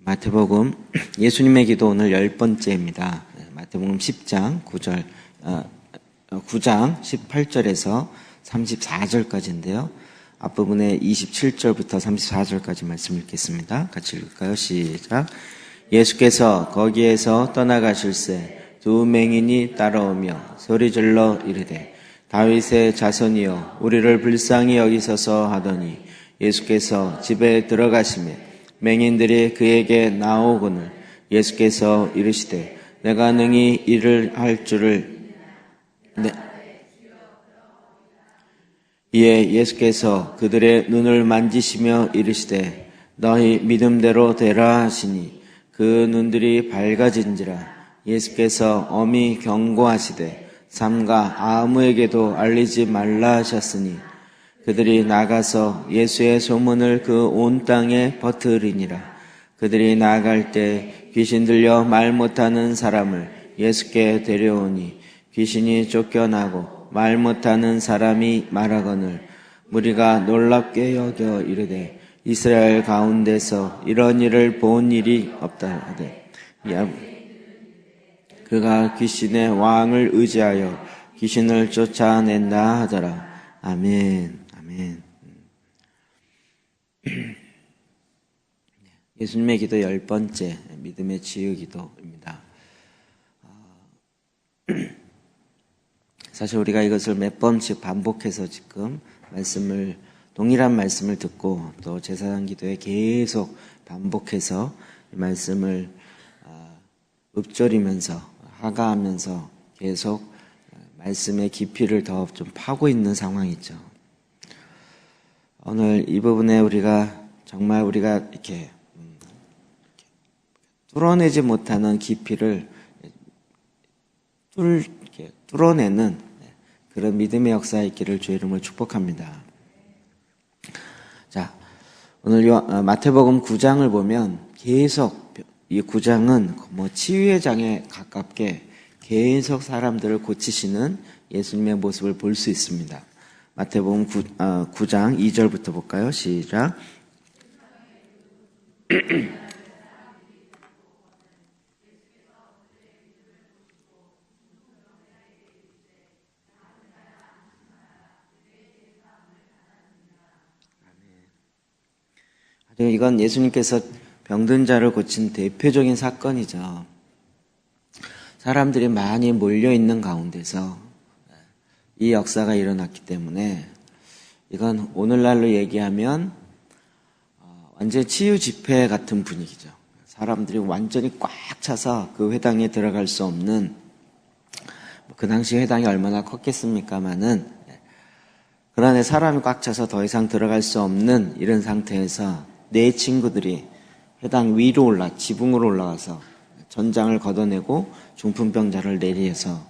마태복음 예수님의 기도 오늘 10번째입니다. 마태복음 10장 9장 18절에서 34절까지인데요. 앞부분에 27절부터 34절까지 말씀 읽겠습니다. 같이 읽을까요? 시작. 예수께서 거기에서 떠나가실새 두 맹인이 따라오며 소리질러 이르되 다윗의 자손이여 우리를 불쌍히 여기소서 하더니 예수께서 집에 들어가시매 맹인들이 그에게 나오거늘 예수께서 이르시되 내가 능히 이를 할 줄을 이에 예수께서 그들의 눈을 만지시며 이르시되 너희 믿음대로 되라 하시니 그 눈들이 밝아진지라. 예수께서 엄히 경고하시되 삼가 아무에게도 알리지 말라 하셨으니 그들이 나가서 예수의 소문을 그 온 땅에 퍼뜨리니라. 그들이 나아갈 때 귀신 들려 말 못하는 사람을 예수께 데려오니 귀신이 쫓겨나고 말 못하는 사람이 말하거늘 무리가 놀랍게 여겨 이르되 이스라엘 가운데서 이런 일을 본 일이 없다 하되 그가 귀신의 왕을 의지하여 귀신을 쫓아낸다 하더라. 아멘. 아멘. 예수님의 기도 10번째 믿음의 치유 기도입니다. 사실 우리가 이것을 몇 번씩 반복해서 지금 동일한 말씀을 듣고 또 제사장 기도에 계속 반복해서 이 말씀을 읊조리면서 하가하면서 계속 말씀의 깊이를 더 좀 파고 있는 상황이죠. 오늘 이 부분에 우리가 이렇게 뚫어내지 못하는 깊이를 뚫어내는 그런 믿음의 역사의 있기를 주의 이름으로 축복합니다. 자, 오늘 마태복음 9장을 보면 계속 이 9장은 치유의 장에 가깝게 계속 사람들을 고치시는 예수님의 모습을 볼 수 있습니다. 마태복음 9장 2절부터 볼까요? 시작. 이건 예수님께서 병든 자를 고친 대표적인 사건이죠. 사람들이 많이 몰려있는 가운데서 이 역사가 일어났기 때문에 이건 오늘날로 얘기하면 완전 치유 집회 같은 분위기죠. 사람들이 완전히 꽉 차서 그 회당에 들어갈 수 없는, 그 당시 회당이 얼마나 컸겠습니까마는 그 안에 사람이 꽉 차서 더 이상 들어갈 수 없는 이런 상태에서 네 친구들이 회당 위로 지붕으로 올라가서 전장을 걷어내고 중풍병자를 내리해서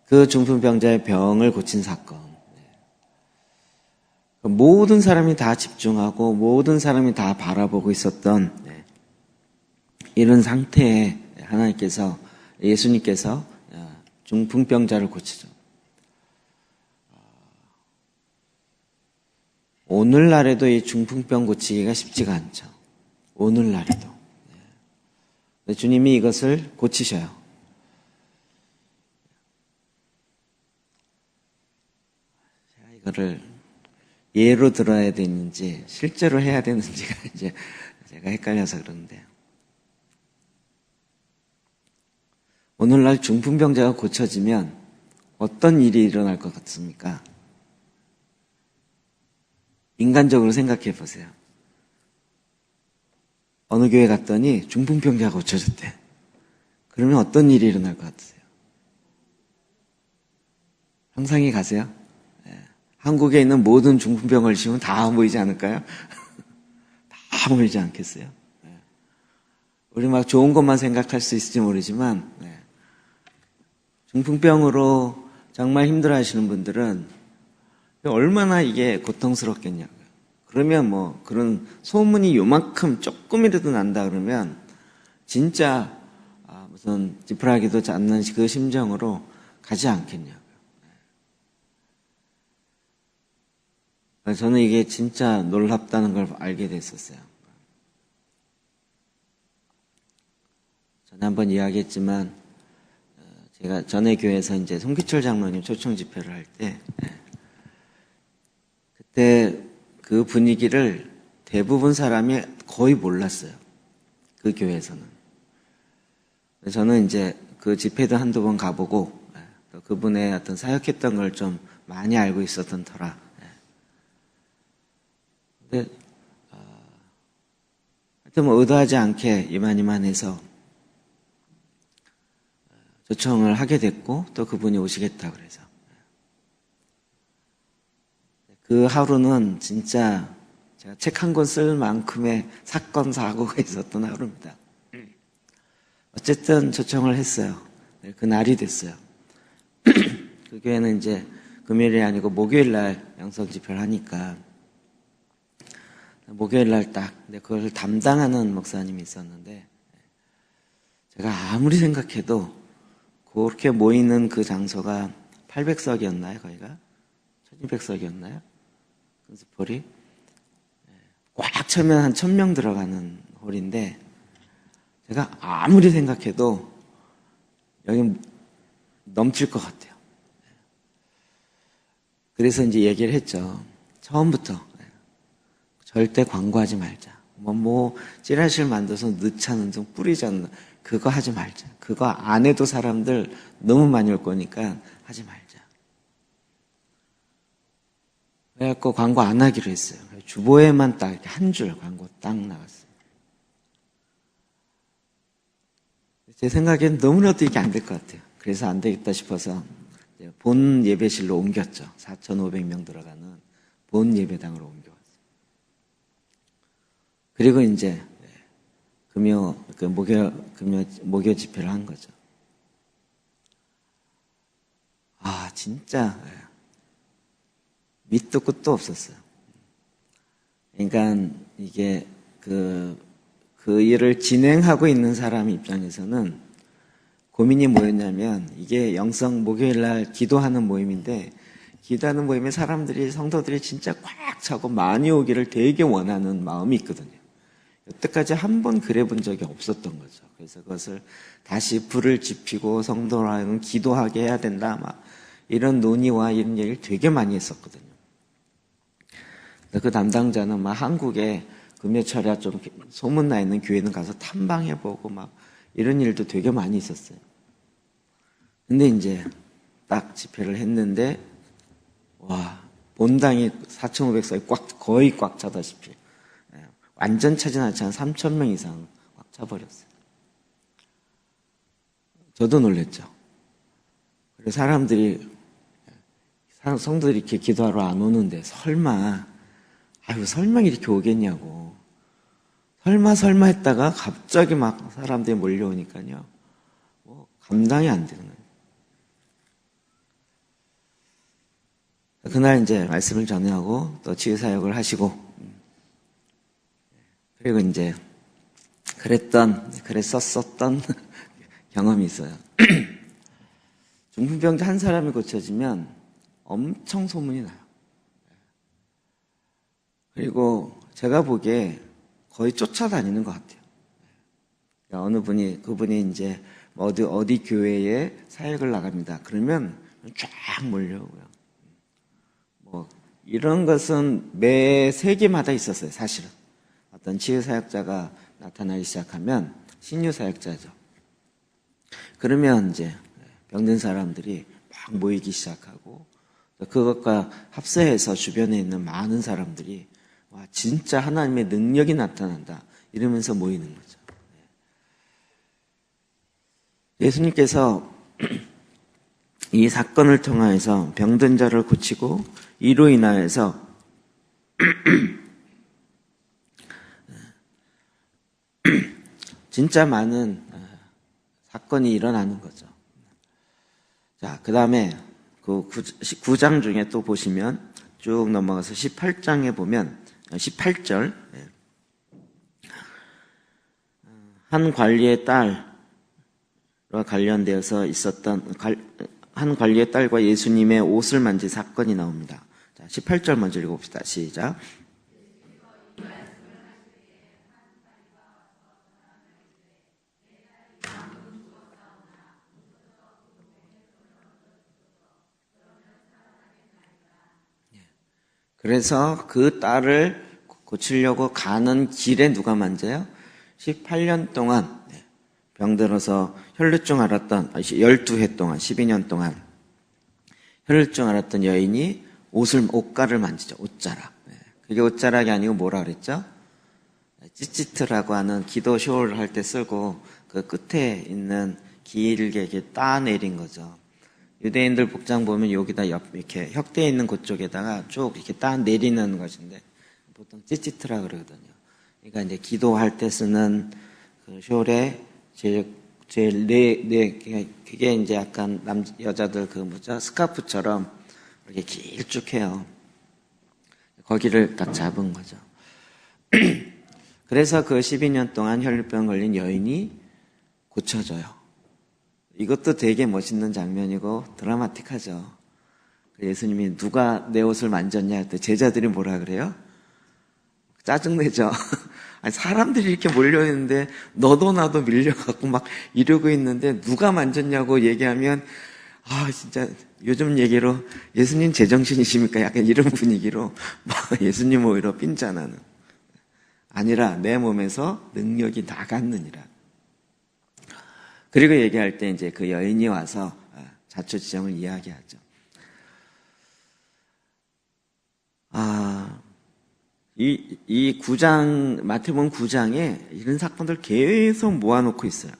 그 중풍병자의 병을 고친 사건. 모든 사람이 다 집중하고 모든 사람이 다 바라보고 있었던 이런 상태에 예수님께서 중풍병자를 고치죠. 오늘날에도 이 중풍병 고치기가 쉽지가 않죠. 오늘날에도. 주님이 이것을 고치셔요. 제가 이거를 예로 들어야 되는지 실제로 해야 되는지가 이제 제가 헷갈려서 그러는데, 오늘날 중풍병자가 고쳐지면 어떤 일이 일어날 것 같습니까? 인간적으로 생각해 보세요. 어느 교회 갔더니 중풍병자가 고쳐졌대. 그러면 어떤 일이 일어날 것 같으세요? 상상이 가세요? 한국에 있는 모든 중풍병 걸리시면 다 모이지 않을까요? 다 모이지 않겠어요? 우리 막 좋은 것만 생각할 수 있을지 모르지만 중풍병으로 정말 힘들어 하시는 분들은 얼마나 이게 고통스럽겠냐고요. 그러면 그런 소문이 요만큼 조금이라도 난다 그러면 진짜 무슨 지푸라기도 잡는 그 심정으로 가지 않겠냐고요. 저는 이게 진짜 놀랍다는 걸 알게 됐었어요. 전에 한번 이야기했지만 제가 전에 교회에서 이제 송기철 장로님 초청 집회를 할 때 그때 그 분위기를 대부분 사람이 거의 몰랐어요. 그 교회에서는. 저는 이제 그 집회도 한두 번 가보고 또 그분의 어떤 사역했던 걸 좀 많이 알고 있었던 터라. 근데 하여튼 뭐 의도하지 않게 이만해서 초청을 하게 됐고 또 그분이 오시겠다 그래서 그 하루는 진짜 제가 책 한 권 쓸 만큼의 사건 사고가 있었던 하루입니다. 어쨌든 초청을 했어요. 네, 그 날이 됐어요. 그 교회는 이제 금요일이 아니고 목요일 날 양성 집회를 하니까 목요일 날 딱 그걸 담당하는 목사님이 있었는데 제가 아무리 생각해도 그렇게 모이는 그 장소가 800석이었나요? 거기가? 1200석이었나요? 큰스폴이 꽉 차면 한 1000명 들어가는 홀인데 제가 아무리 생각해도 여기 넘칠 것 같아요. 그래서 이제 얘기를 했죠. 처음부터 절대 광고하지 말자. 찌라시를 만들어서 넣자는 좀 뿌리자는 그거 하지 말자. 그거 안 해도 사람들 너무 많이 올 거니까 하지 말자. 그래갖고 광고 안 하기로 했어요. 주보에만 딱 이렇게 한 줄 광고 딱 나갔어요. 제 생각엔 너무나도 이게 안 될 것 같아요. 그래서 안 되겠다 싶어서 본 예배실로 옮겼죠. 4,500명 들어가는 본 예배당으로 옮겨왔어요. 그리고 이제 목요 집회를 한 거죠. 진짜 밑도 끝도 없었어요. 그러니까 이게 그 일을 진행하고 있는 사람 입장에서는 고민이 뭐였냐면 이게 영성 목요일날 기도하는 모임인데 기도하는 모임에 성도들이 진짜 꽉 차고 많이 오기를 되게 원하는 마음이 있거든요. 여태까지 한 번 그래 본 적이 없었던 거죠. 그래서 그것을 다시 불을 지피고 성도라는 기도하게 해야 된다. 이런 논의와 이런 얘기를 되게 많이 했었거든요. 그 담당자는 한국에 금요철야 좀 소문나 있는 교회는 가서 탐방해보고 이런 일도 되게 많이 있었어요. 근데 이제 딱 집회를 했는데 본당이 4,500석이 거의 꽉 차다시피 완전 차진 않지만 3,000명 이상 꽉 차버렸어요. 저도 놀랬죠. 그래서 성도들이 이렇게 기도하러 안 오는데 설마 이렇게 오겠냐고. 설마 했다가 갑자기 사람들이 몰려오니까요. 감당이 안 되는 거예요. 그날 이제 말씀을 전하고 또 치유사역을 하시고 그리고 이제 그랬었던 경험이 있어요. 중풍병자 한 사람이 고쳐지면 엄청 소문이 나요. 그리고 제가 보기에 거의 쫓아다니는 것 같아요. 그분이 이제 어디 교회에 사역을 나갑니다. 그러면 쫙 몰려오고요. 이런 것은 매 세기마다 있었어요, 사실은. 어떤 치유사역자가 나타나기 시작하면 신유사역자죠. 그러면 이제 병든 사람들이 막 모이기 시작하고 그것과 합세해서 주변에 있는 많은 사람들이 진짜 하나님의 능력이 나타난다 이러면서 모이는 거죠. 예수님께서 이 사건을 통하여서 병든 자를 고치고 이로 인하여서 진짜 많은 사건이 일어나는 거죠. 자, 그 다음에 그 9장 중에 또 보시면 쭉 넘어가서 18장에 보면 18절 한 관리의 딸과 관련되어서 있었던 한 관리의 딸과 예수님의 옷을 만진 사건이 나옵니다. 자, 18절 먼저 읽어봅시다. 시작. 그래서 그 딸을 고치려고 가는 길에 누가 만져요? 18년 동안 병들어서 혈루증 앓았던, 12해 동안, 12년 동안 혈루증 앓았던 여인이 옷가를 만지죠. 옷자락. 그게 옷자락이 아니고 뭐라 그랬죠? 찌찌트라고 하는 기도 쇼를 할 때 쓰고 그 끝에 있는 길게 이렇게 따내린 거죠. 유대인들 복장 보면 여기다 이렇게 혁대에 있는 그쪽에다가 쭉 이렇게 따내리는 것인데 보통 찌찌트라 그러거든요. 그러니까 이제 기도할 때 쓰는 그 숄에 그게 이제 약간 여자들 스카프처럼 이렇게 길쭉해요. 거기를 딱 잡은 거죠. 그래서 그 12년 동안 혈루병 걸린 여인이 고쳐져요. 이것도 되게 멋있는 장면이고 드라마틱하죠. 예수님이 누가 내 옷을 만졌냐 할 때 제자들이 뭐라 그래요? 짜증내죠. 아니, 사람들이 이렇게 몰려있는데 너도 나도 밀려갖고 막 이러고 있는데 누가 만졌냐고 얘기하면 진짜 요즘 얘기로 예수님 제정신이십니까? 약간 이런 분위기로 막 예수님 오히려 핀잔하는. 아니라 내 몸에서 능력이 나갔느니라. 그리고 얘기할 때 이제 그 여인이 와서 자초지종을 이야기하죠. 이 9장, 마태복음 9장에 이런 사건들 계속 모아놓고 있어요.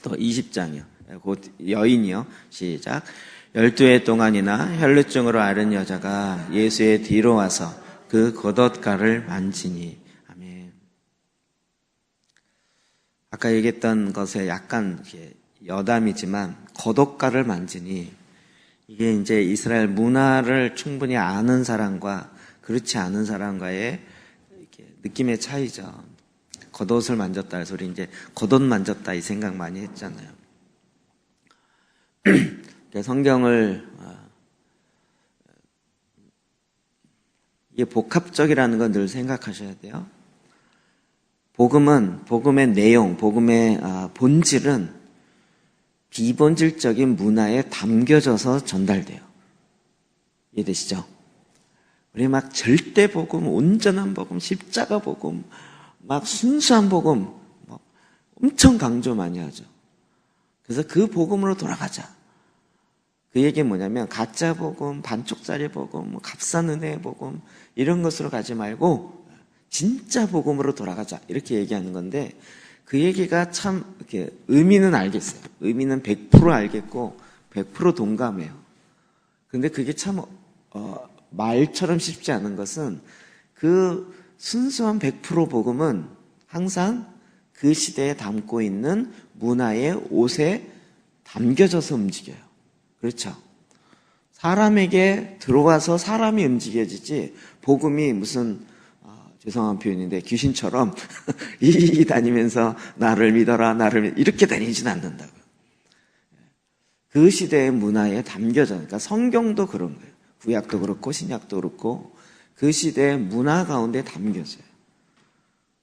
또 20장이요. 곧 여인이요. 시작. 12해 동안이나 혈루증으로 앓은 여자가 예수의 뒤로 와서 그 겉옷가를 만지니. 아멘. 아까 얘기했던 것에 약간 여담이지만 겉옷가를 만지니 이게 이제 이스라엘 문화를 충분히 아는 사람과 그렇지 않은 사람과의 이렇게 느낌의 차이죠. 겉옷을 만졌다 해서 우리 이제 겉옷 만졌다 이 생각 많이 했잖아요. 성경을 이게 복합적이라는 건 늘 생각하셔야 돼요. 복음의 내용, 복음의 본질은 비본질적인 문화에 담겨져서 전달돼요. 이해되시죠? 우리 막 절대 복음, 온전한 복음, 십자가 복음, 막 순수한 복음 엄청 강조 많이 하죠. 그래서 그 복음으로 돌아가자. 그 얘기는 뭐냐면 가짜 복음, 반쪽짜리 복음, 값싼 은혜의 복음 이런 것으로 가지 말고 진짜 복음으로 돌아가자 이렇게 얘기하는 건데 그 얘기가 참 이렇게 의미는 알겠어요. 의미는 100% 알겠고 100% 동감해요. 근데 그게 참 말처럼 쉽지 않은 것은 그 순수한 100% 복음은 항상 그 시대에 담고 있는 문화의 옷에 담겨져서 움직여요. 그렇죠? 사람에게 들어와서 사람이 움직여지지 복음이 무슨 죄송한 표현인데 귀신처럼 이 다니면서 나를 믿어라 이렇게 다니진 않는다고요. 그 시대의 문화에 담겨져. 그러니까 성경도 그런 거예요. 구약도 그렇고 신약도 그렇고 그 시대의 문화 가운데 담겨져요.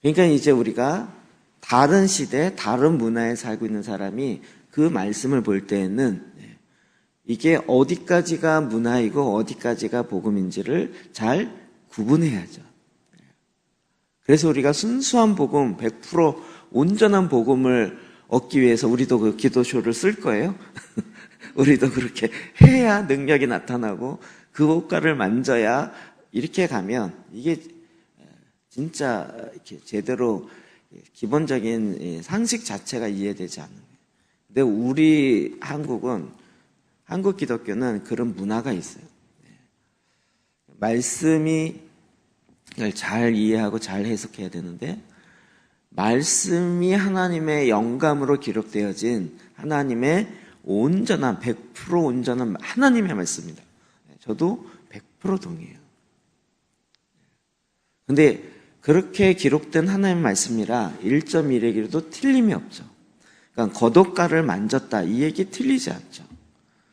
그러니까 이제 우리가 다른 시대, 다른 문화에 살고 있는 사람이 그 말씀을 볼 때에는 이게 어디까지가 문화이고 어디까지가 복음인지를 잘 구분해야죠. 그래서 우리가 순수한 복음, 100% 온전한 복음을 얻기 위해서 우리도 그 기도쇼를 쓸 거예요. 우리도 그렇게 해야 능력이 나타나고 그 옷가를 만져야 이렇게 가면 이게 진짜 이렇게 제대로 기본적인 상식 자체가 이해되지 않는 거예요. 근데 우리 한국 기독교는 그런 문화가 있어요. 말씀이 잘 이해하고 잘 해석해야 되는데 말씀이 하나님의 영감으로 기록되어진 하나님의 온전한 100% 온전한 하나님의 말씀입니다. 저도 100% 동의해요. 근데 그렇게 기록된 하나님의 말씀이라 1.1에게도 틀림이 없죠. 그러니까 겉옷가를 만졌다 이 얘기 틀리지 않죠.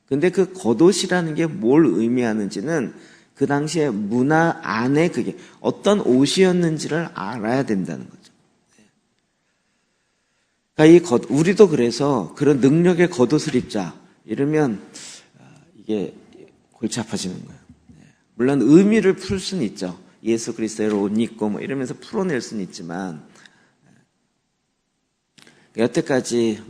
근데 그 겉옷이라는 게 뭘 의미하는지는 그 당시에 문화 안에 그게 어떤 옷이었는지를 알아야 된다는 거죠. 그러니까 우리도 그래서 그런 능력의 겉옷을 입자 이러면 이게 골치 아파지는 거예요. 물론 의미를 풀 수는 있죠. 예수 그리스도의 옷 입고 뭐 이러면서 풀어낼 수는 있지만, 여태까지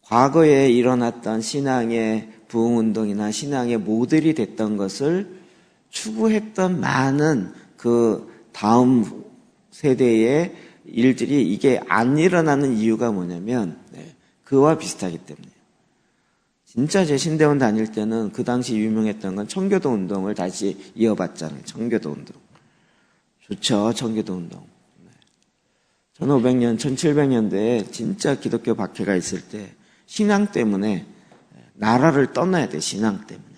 과거에 일어났던 신앙의 부흥운동이나 신앙의 모델이 됐던 것을 추구했던 많은 그 다음 세대의 일들이 이게 안 일어나는 이유가 뭐냐면 그와 비슷하기 때문이에요. 진짜 제 신대원 다닐 때는 그 당시 유명했던 건 청교도 운동을 다시 이어봤잖아요. 청교도 운동. 좋죠. 청교도 운동. 1500년, 1700년대에 진짜 기독교 박해가 있을 때 신앙 때문에 나라를 떠나야 돼. 신앙 때문에.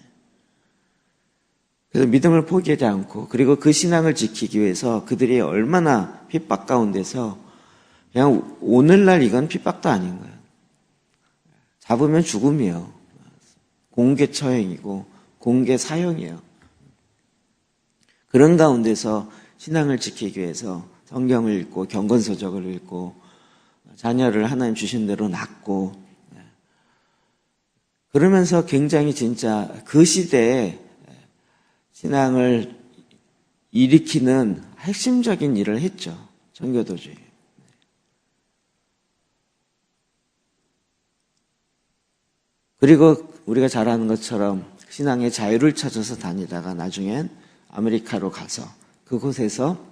그래서 믿음을 포기하지 않고 그리고 그 신앙을 지키기 위해서 그들이 얼마나 핍박 가운데서 그냥 오늘날 이건 핍박도 아닌 거예요. 잡으면 죽음이에요. 공개 처형이고 공개 사형이에요. 그런 가운데서 신앙을 지키기 위해서 성경을 읽고 경건서적을 읽고 자녀를 하나님 주신 대로 낳고 그러면서 굉장히 진짜 그 시대에 신앙을 일으키는 핵심적인 일을 했죠. 청교도주의. 그리고 우리가 잘 아는 것처럼 신앙의 자유를 찾아서 다니다가 나중엔 아메리카로 가서 그곳에서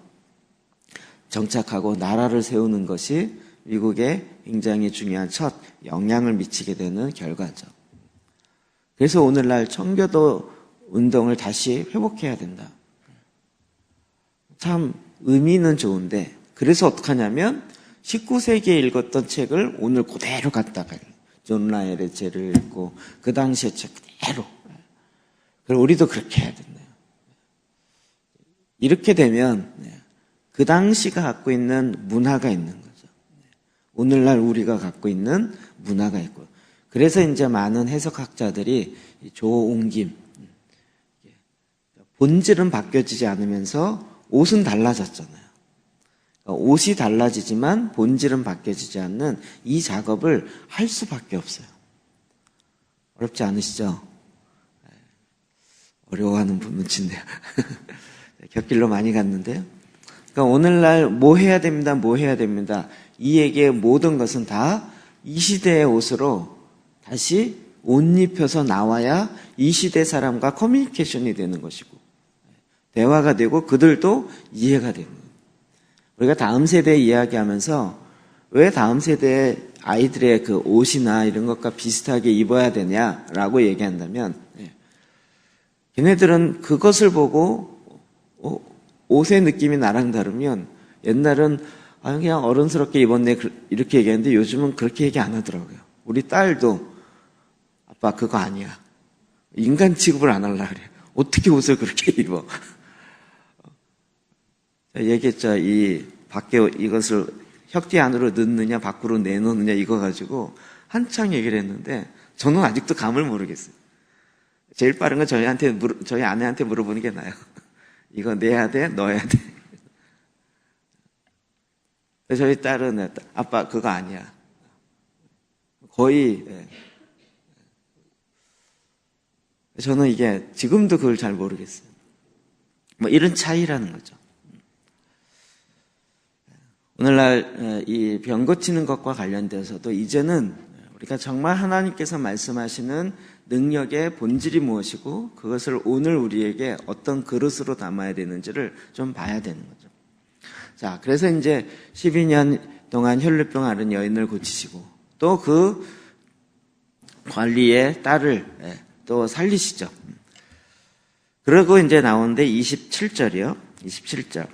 정착하고 나라를 세우는 것이 미국에 굉장히 중요한 첫 영향을 미치게 되는 결과죠. 그래서 오늘날 청교도 운동을 다시 회복해야 된다. 참 의미는 좋은데 그래서 어떻게 하냐면 19세기에 읽었던 책을 오늘 그대로 갖다가 존 라엘의 죄를 읽고 그 당시의 책 그대로. 그리고 우리도 그렇게 해야 된다. 이렇게 되면 그 당시가 갖고 있는 문화가 있는 거죠. 오늘날 우리가 갖고 있는 문화가 있고. 그래서 이제 많은 해석학자들이 조옹김, 본질은 바뀌어지지 않으면서 옷은 달라졌잖아요. 옷이 달라지지만 본질은 바뀌어지지 않는 이 작업을 할 수밖에 없어요. 어렵지 않으시죠? 어려워하는 분 눈치인데요. 곁길로 많이 갔는데요. 그러니까 오늘날 뭐 해야 됩니다, 뭐 해야 됩니다. 이 얘기의 모든 것은 다 이 시대의 옷으로 다시 옷 입혀서 나와야 이 시대 사람과 커뮤니케이션이 되는 것이고 대화가 되고 그들도 이해가 되는 거예요. 우리가 다음 세대 이야기하면서 왜 다음 세대 아이들의 그 옷이나 이런 것과 비슷하게 입어야 되냐라고 얘기한다면 걔네들은 그것을 보고 옷의 느낌이 나랑 다르면 옛날은 그냥 어른스럽게 입었네 이렇게 얘기했는데 요즘은 그렇게 얘기 안 하더라고요. 우리 딸도 아빠 그거 아니야. 인간 취급을 안 하려고 그래. 어떻게 옷을 그렇게 입어. 얘기했죠. 이 밖에 이것을 혁띠 안으로 넣느냐 밖으로 내놓느냐 이거 가지고 한창 얘기를 했는데 저는 아직도 감을 모르겠어요. 제일 빠른 건 저희 아내한테 물어보는 게 나아요. 이거 내야 돼? 넣어야 돼? 저희 딸은 아빠 그거 아니야. 거의 저는 이게 지금도 그걸 잘 모르겠어요. 뭐 이런 차이라는 거죠. 오늘날 이 병 고치는 것과 관련돼서도 이제는 우리가 정말 하나님께서 말씀하시는 능력의 본질이 무엇이고 그것을 오늘 우리에게 어떤 그릇으로 담아야 되는지를 좀 봐야 되는 거죠. 자, 그래서 이제 12년 동안 혈루병 앓은 여인을 고치시고 또 그 관리의 딸을 또 살리시죠. 그러고 이제 나오는데 27절이요. 27절.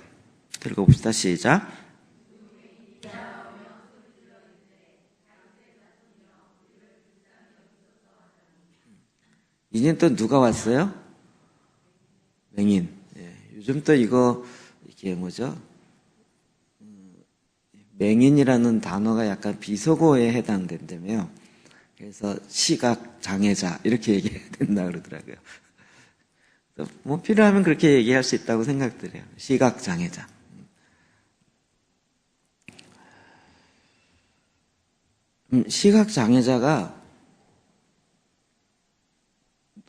읽어봅시다. 시작. 이제 또 누가 왔어요? 맹인. 요즘 또 이거 이게 뭐죠? 맹인이라는 단어가 약간 비속어에 해당된다며요. 그래서 시각 장애자 이렇게 얘기해야 된다 그러더라고요. 뭐 필요하면 그렇게 얘기할 수 있다고 생각드려요. 시각 장애자. 시각 장애자가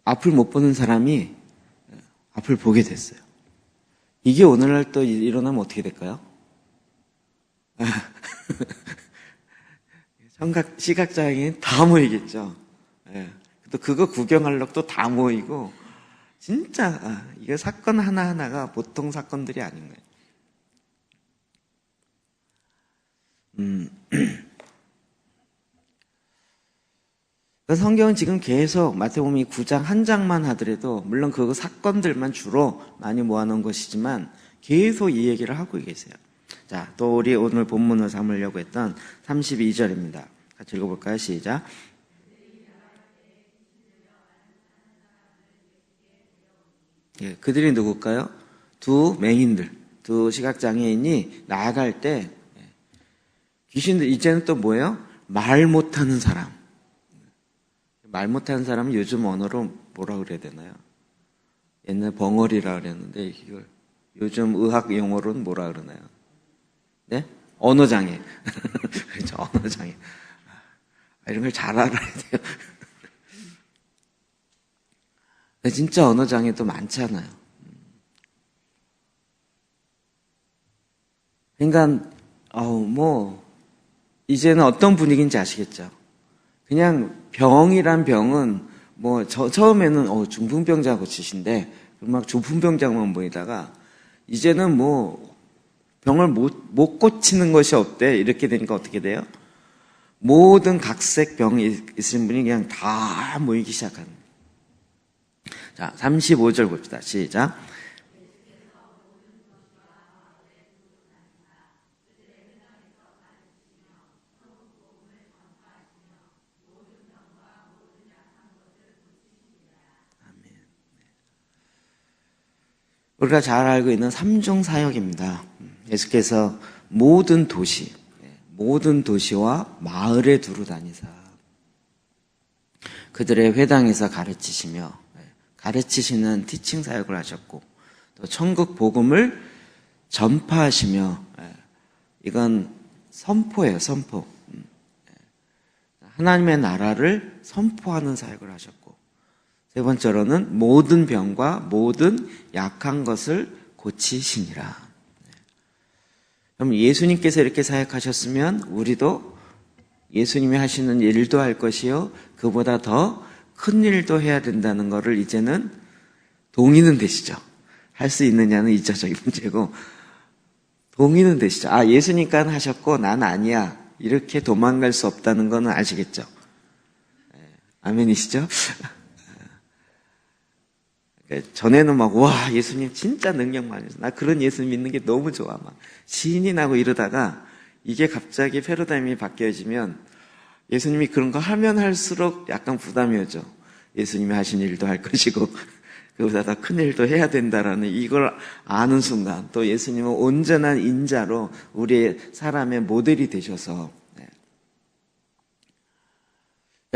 앞을 못 보는 사람이 앞을 보게 됐어요. 이게 오늘날 또 일어나면 어떻게 될까요? 시각장애인 다 모이겠죠. 예. 또 그거 구경하려고 또 다 모이고, 진짜, 이게 사건 하나하나가 보통 사건들이 아닌 거예요. 성경은 지금 계속 마태복음 9장 한 장만 하더라도, 물론 그거 사건들만 주로 많이 모아놓은 것이지만, 계속 이 얘기를 하고 계세요. 자, 또 우리 오늘 본문을 삼으려고 했던 32절입니다. 같이 읽어볼까요? 시작. 예, 그들이 누굴까요? 두 맹인들, 두 시각장애인이 나아갈 때 귀신들 이제는 또 뭐예요? 말 못하는 사람. 말 못하는 사람은 요즘 언어로 뭐라 그래야 되나요? 옛날 벙어리라 그랬는데 이걸 요즘 의학 용어로는 뭐라 그러나요? 네? 언어장애. 그렇죠, 언어장애. 이런 걸 잘 알아야 돼요. 진짜 언어장애도 많잖아요. 그러니까 이제는 어떤 분위기인지 아시겠죠? 그냥 병이란 병은 처음에는 중풍병자 고치신데 막 중풍병자만 보이다가 이제는 병을 못 고치는 것이 없대. 이렇게 되니까 어떻게 돼요? 모든 각색 병이 있으신 분이 그냥 다 모이기 시작하는 거예요. 자, 35절 봅시다. 시작. 우리가 잘 알고 있는 삼중 사역입니다. 예수께서 모든 도시와 마을에 두루 다니사 그들의 회당에서 가르치시는 티칭 사역을 하셨고, 또 천국 복음을 전파하시며, 이건 선포예요, 선포. 하나님의 나라를 선포하는 사역을 하셨고, 세 번째로는 모든 병과 모든 약한 것을 고치시니라. 그럼 예수님께서 이렇게 사역하셨으면 우리도 예수님이 하시는 일도 할 것이요, 그보다 더 큰 일도 해야 된다는 것을 이제는 동의는 되시죠. 할 수 있느냐는 이차적인 문제고, 동의는 되시죠. 예수님께는 하셨고 난 아니야. 이렇게 도망갈 수 없다는 거는 아시겠죠? 아멘이시죠? 전에는 와, 예수님 진짜 능력 많이 있어. 나 그런 예수 믿는 게 너무 좋아. 막 신이 나고 이러다가 이게 갑자기 패러다임이 바뀌어지면 예수님이 그런 거 하면 할수록 약간 부담이 오죠. 예수님이 하신 일도 할 것이고 그보다 더 큰 일도 해야 된다라는 이걸 아는 순간, 또 예수님은 온전한 인자로 우리의 사람의 모델이 되셔서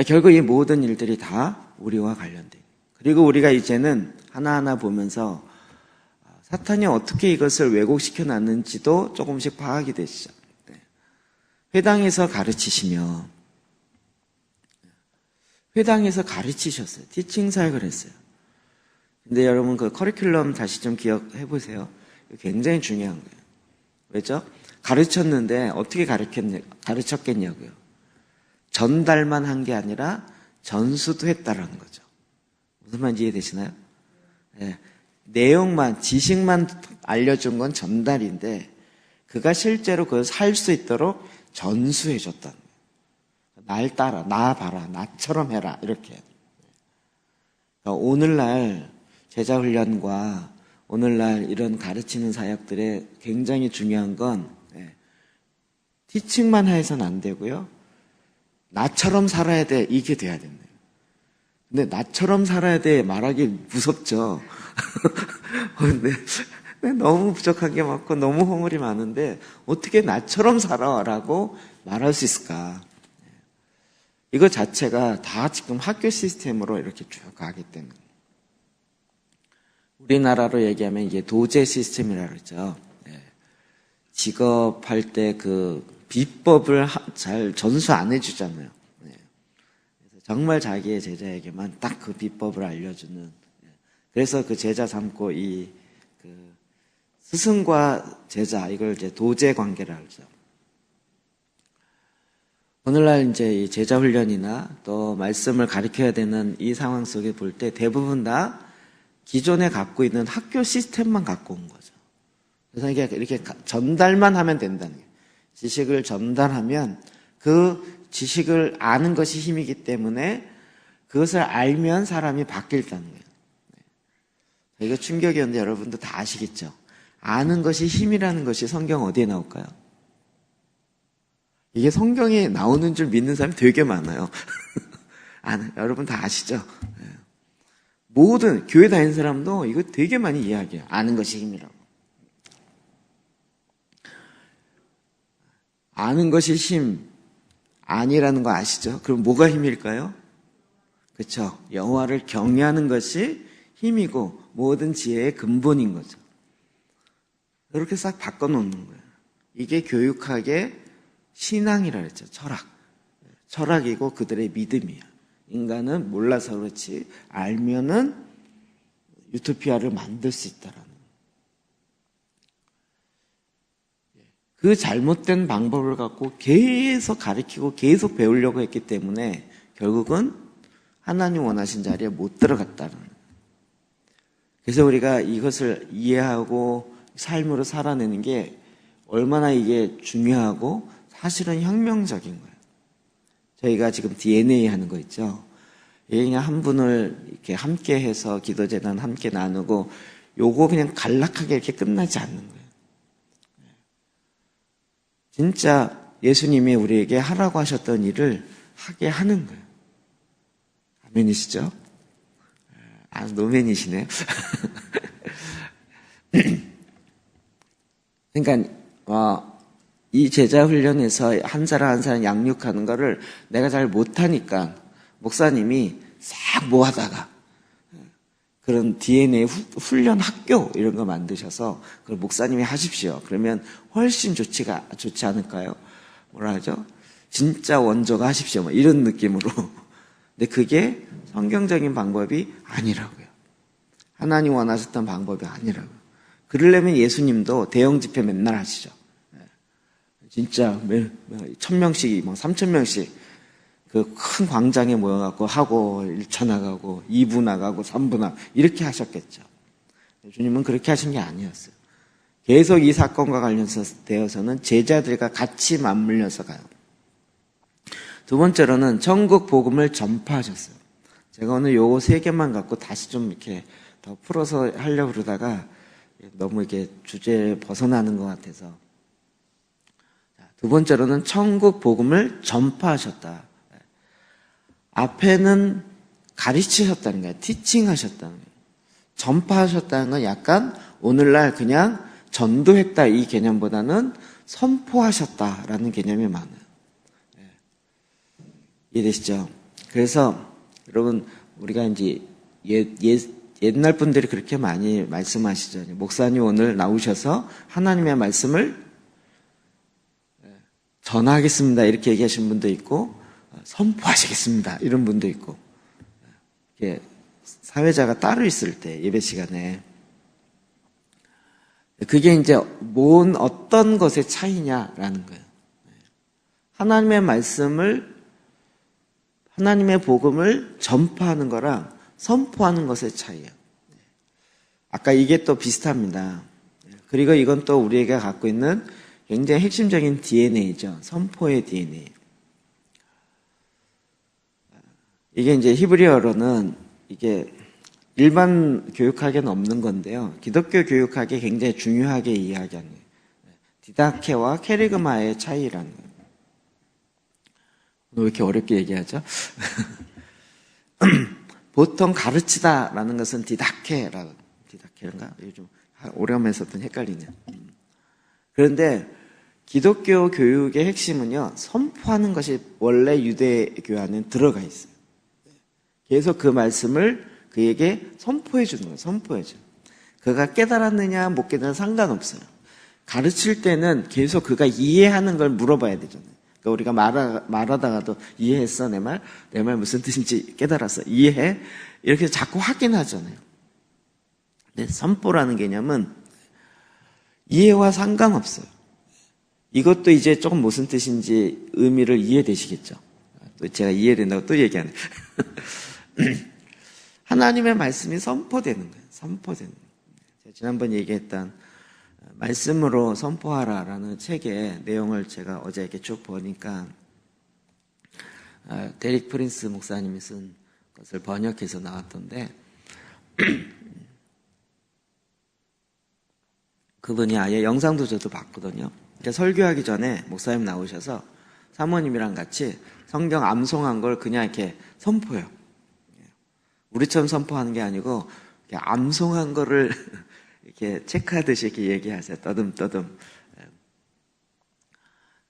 결국 이 모든 일들이 다 우리와 관련돼요. 그리고 우리가 이제는 하나하나 보면서 사탄이 어떻게 이것을 왜곡시켜 놨는지도 조금씩 파악이 되시죠. 회당에서 가르치셨어요. 티칭 사역을 했어요. 근데 여러분 그 커리큘럼 다시 좀 기억해 보세요. 굉장히 중요한 거예요. 왜죠? 가르쳤는데 어떻게 가르쳤겠냐고요. 전달만 한 게 아니라 전수도 했다라는 거죠. 무슨 말인지 이해되시나요? 네. 내용만, 지식만 알려준 건 전달인데 그가 실제로 그걸 살 수 있도록 전수해 줬다는 거예요. 날 따라, 나 봐라, 나처럼 해라, 이렇게. 그러니까 오늘날 제자훈련과 오늘날 이런 가르치는 사역들의 굉장히 중요한 건 티칭만 해서는 안 되고요. 나처럼 살아야 돼, 이게 돼야 됩니다. 근데 나처럼 살아야 돼 말하기 무섭죠. 근데 너무 부족한 게 많고 너무 허물이 많은데 어떻게 나처럼 살아라고 말할 수 있을까? 이거 자체가 다 지금 학교 시스템으로 이렇게 쭉 가기 때문에. 우리나라로 얘기하면 이게 도제 시스템이라고 그러죠. 직업할 때 그 비법을 잘 전수 안 해주잖아요. 그래서 정말 자기의 제자에게만 딱 그 비법을 알려주는 그래서 그 제자 삼고 그 스승과 제자, 이걸 이제 도제 관계라 하죠. 오늘날 이제 이 제자 훈련이나 또 말씀을 가르쳐야 되는 이 상황 속에 볼 때 대부분 다 기존에 갖고 있는 학교 시스템만 갖고 온 거죠. 그래서 이렇게 전달만 하면 된다는 거예요. 지식을 전달하면 그 지식을 아는 것이 힘이기 때문에 그것을 알면 사람이 바뀔다는 거예요. 이거 충격이었는데 여러분도 다 아시겠죠? 아는 것이 힘이라는 것이 성경 어디에 나올까요? 이게 성경에 나오는 줄 믿는 사람이 되게 많아요. 여러분 다 아시죠? 모든 교회 다니는 사람도 이거 되게 많이 이야기해요. 아는 것이 힘이라고. 아는 것이 힘 아니라는 거 아시죠? 그럼 뭐가 힘일까요? 그렇죠. 여호와를 경외하는 것이 힘이고 모든 지혜의 근본인 거죠. 이렇게 싹 바꿔놓는 거예요. 이게 교육학의 신앙이라 그랬죠. 철학이고 그들의 믿음이야. 인간은 몰라서 그렇지 알면은 유토피아를 만들 수 있다라는. 그 잘못된 방법을 갖고 계속 가르치고 계속 배우려고 했기 때문에 결국은 하나님 원하신 자리에 못 들어갔다는. 그래서 우리가 이것을 이해하고 삶으로 살아내는 게 얼마나 이게 중요하고 사실은 혁명적인 거예요. 저희가 지금 DNA 하는 거 있죠. 그냥 한 분을 이렇게 함께 해서 기도재단 함께 나누고 요거 그냥 간략하게 이렇게 끝나지 않는 거예요. 진짜 예수님이 우리에게 하라고 하셨던 일을 하게 하는 거예요. 아멘이시죠? 노멘이시네요. 그러니까 이 제자 훈련에서 한 사람 한 사람 양육하는 거를 내가 잘 못하니까 목사님이 싹 모아다가 그런 DNA 훈련 학교 이런 거 만드셔서 그걸 목사님이 하십시오. 그러면 훨씬 좋지 않을까요? 뭐라 하죠? 진짜 원조가 하십시오. 뭐 이런 느낌으로. 근데 그게 성경적인 방법이 아니라고요. 하나님 원하셨던 방법이 아니라고요. 그러려면 예수님도 대형 집회 맨날 하시죠. 진짜 1,000명씩, 3,000명씩 그 큰 광장에 모여갖고 하고 1차 나가고 2부 나가고 3부 나가고 이렇게 하셨겠죠. 주님은 그렇게 하신 게 아니었어요. 계속 이 사건과 관련되어서는 제자들과 같이 맞물려서 가요. 두 번째로는 천국 복음을 전파하셨어요. 제가 오늘 요거 3개만 갖고 다시 좀 이렇게 더 풀어서 하려고 그러다가 너무 이렇게 주제를 벗어나는 것 같아서. 두 번째로는 천국 복음을 전파하셨다. 앞에는 가르치셨다는 거예요. 티칭하셨다는 거예요. 전파하셨다는 건 약간 오늘날 그냥 전도했다 이 개념보다는 선포하셨다라는 개념이 많아요. 이해되시죠? 그래서 여러분 우리가 이제 옛날 분들이 그렇게 많이 말씀하시죠. 목사님 오늘 나오셔서 하나님의 말씀을 전하겠습니다. 이렇게 얘기하시는 분도 있고 선포하시겠습니다. 이런 분도 있고 이렇게 사회자가 따로 있을 때 예배 시간에 그게 이제 어떤 것의 차이냐라는 거예요. 하나님의 말씀을 하나님의 복음을 전파하는 거랑 선포하는 것의 차이예요. 아까 이게 또 비슷합니다. 그리고 이건 또 우리가 갖고 있는 굉장히 핵심적인 DNA죠. 선포의 DNA. 이게 이제 히브리어로는 이게 일반 교육학에는 없는 건데요. 기독교 교육학에 굉장히 중요하게 이야기하는 거예요. 디다케와 케리그마의 차이라는 거예요. 왜 이렇게 어렵게 얘기하죠? 보통 가르치다라는 것은 디다케인가? 요즘 오래간만에 썼더니 헷갈리네요. 그런데 기독교 교육의 핵심은요, 선포하는 것이 원래 유대교 안에 들어가 있어요. 계속 그 말씀을 그에게 선포해 주는 거예요. 선포해줘요. 그가 깨달았느냐 못 깨달았느냐 상관없어요. 가르칠 때는 계속 그가 이해하는 걸 물어봐야 되잖아요. 그러니까 우리가 말하다가도 이해했어 내 말 무슨 뜻인지 깨달았어 이해해? 이렇게 자꾸 확인하잖아요. 근데 선포라는 개념은 이해와 상관없어요. 이것도 이제 조금 무슨 뜻인지 의미를 이해되시겠죠? 또 제가 이해된다고 또 얘기하네. 하나님의 말씀이 선포되는 거예요. 선포되는 거예요. 제가 지난번 얘기했던 말씀으로 선포하라라는 책의 내용을 제가 어제 이렇게 쭉 보니까 데릭 프린스 목사님이 쓴 것을 번역해서 나왔던데 그분이 아예 영상도 저도 봤거든요. 그러니까 설교하기 전에 목사님 나오셔서 사모님이랑 같이 성경 암송한 걸 그냥 이렇게 선포해요. 우리처럼 선포하는 게 아니고 암송한 거를 이렇게 체크하듯이 이렇게 얘기하세요. 떠듬떠듬.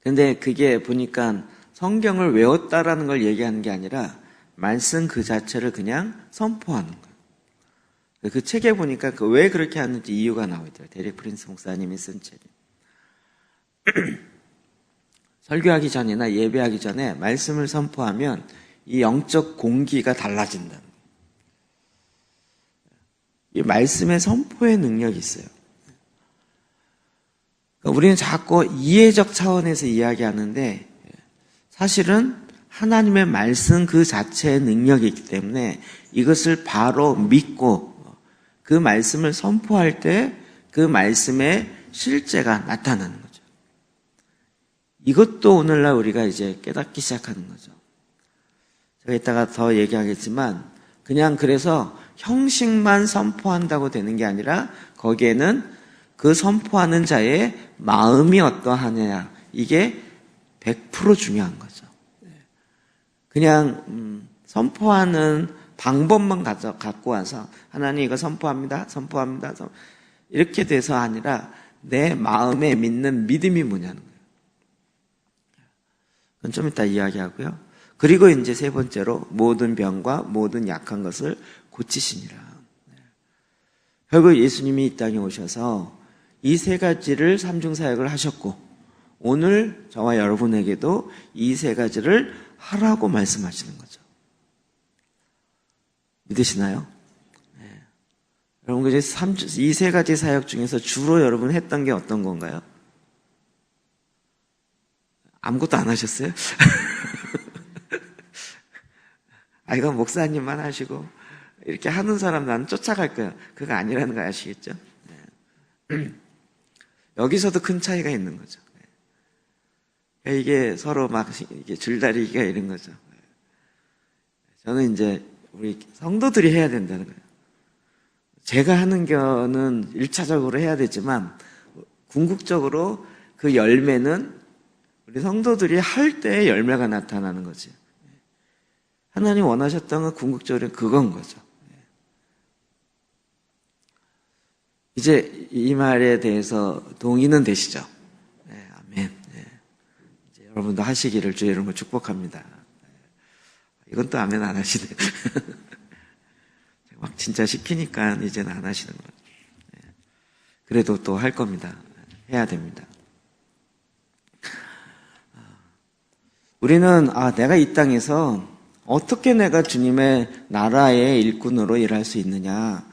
근데 그게 보니까 성경을 외웠다라는 걸 얘기하는 게 아니라 말씀 그 자체를 그냥 선포하는 거예요. 그 책에 보니까 왜 그렇게 하는지 이유가 나와 있더라고요. 데릭 프린스 목사님이 쓴 책에. 설교하기 전이나 예배하기 전에 말씀을 선포하면 이 영적 공기가 달라진다. 이 말씀의 선포의 능력이 있어요. 그러니까 우리는 자꾸 이해적 차원에서 이야기하는데 사실은 하나님의 말씀 그 자체의 능력이 있기 때문에 이것을 바로 믿고 그 말씀을 선포할 때 그 말씀의 실제가 나타나는 거죠. 이것도 오늘날 우리가 이제 깨닫기 시작하는 거죠. 제가 이따가 더 얘기하겠지만 그냥 그래서 형식만 선포한다고 되는 게 아니라 거기에는 그 선포하는 자의 마음이 어떠하느냐 이게 100% 중요한 거죠. 그냥 선포하는 방법만 갖고 와서 하나님 이거 선포합니다. 이렇게 돼서 아니라 내 마음에 믿는 믿음이 뭐냐는 거예요. 그건 좀 이따 이야기하고요. 그리고 이제 세 번째로 모든 병과 모든 약한 것을 고치시니라. 결국 예수님이 이 땅에 오셔서 이 세 가지를 삼중사역을 하셨고 오늘 저와 여러분에게도 이 세 가지를 하라고 말씀하시는 거죠. 믿으시나요? 네. 여러분 이 세 가지 사역 중에서 주로 여러분 했던 게 어떤 건가요? 아무것도 안 하셨어요? 이건 목사님만 하시고 이렇게 하는 사람 나는 쫓아갈 거예요. 그거 아니라는 거 아시겠죠? 네. 여기서도 큰 차이가 있는 거죠. 네. 이게 서로 막 이게 줄다리기가 이런 거죠. 네. 저는 이제 우리 성도들이 해야 된다는 거예요. 제가 하는 거는 1차적으로 해야 되지만 궁극적으로 그 열매는 우리 성도들이 할 때의 열매가 나타나는 거지. 하나님 원하셨던 건 궁극적으로 그건 거죠. 이제 이 말에 대해서 동의는 되시죠? 네, 아멘. 네. 이제 여러분도 하시기를 주의 이름으로 축복합니다. 이건 또 아멘 안 하시네. 막 진짜 시키니까 이제는 안 하시는 거죠. 네. 그래도 또 할 겁니다. 해야 됩니다. 우리는 내가 이 땅에서 어떻게 내가 주님의 나라의 일꾼으로 일할 수 있느냐.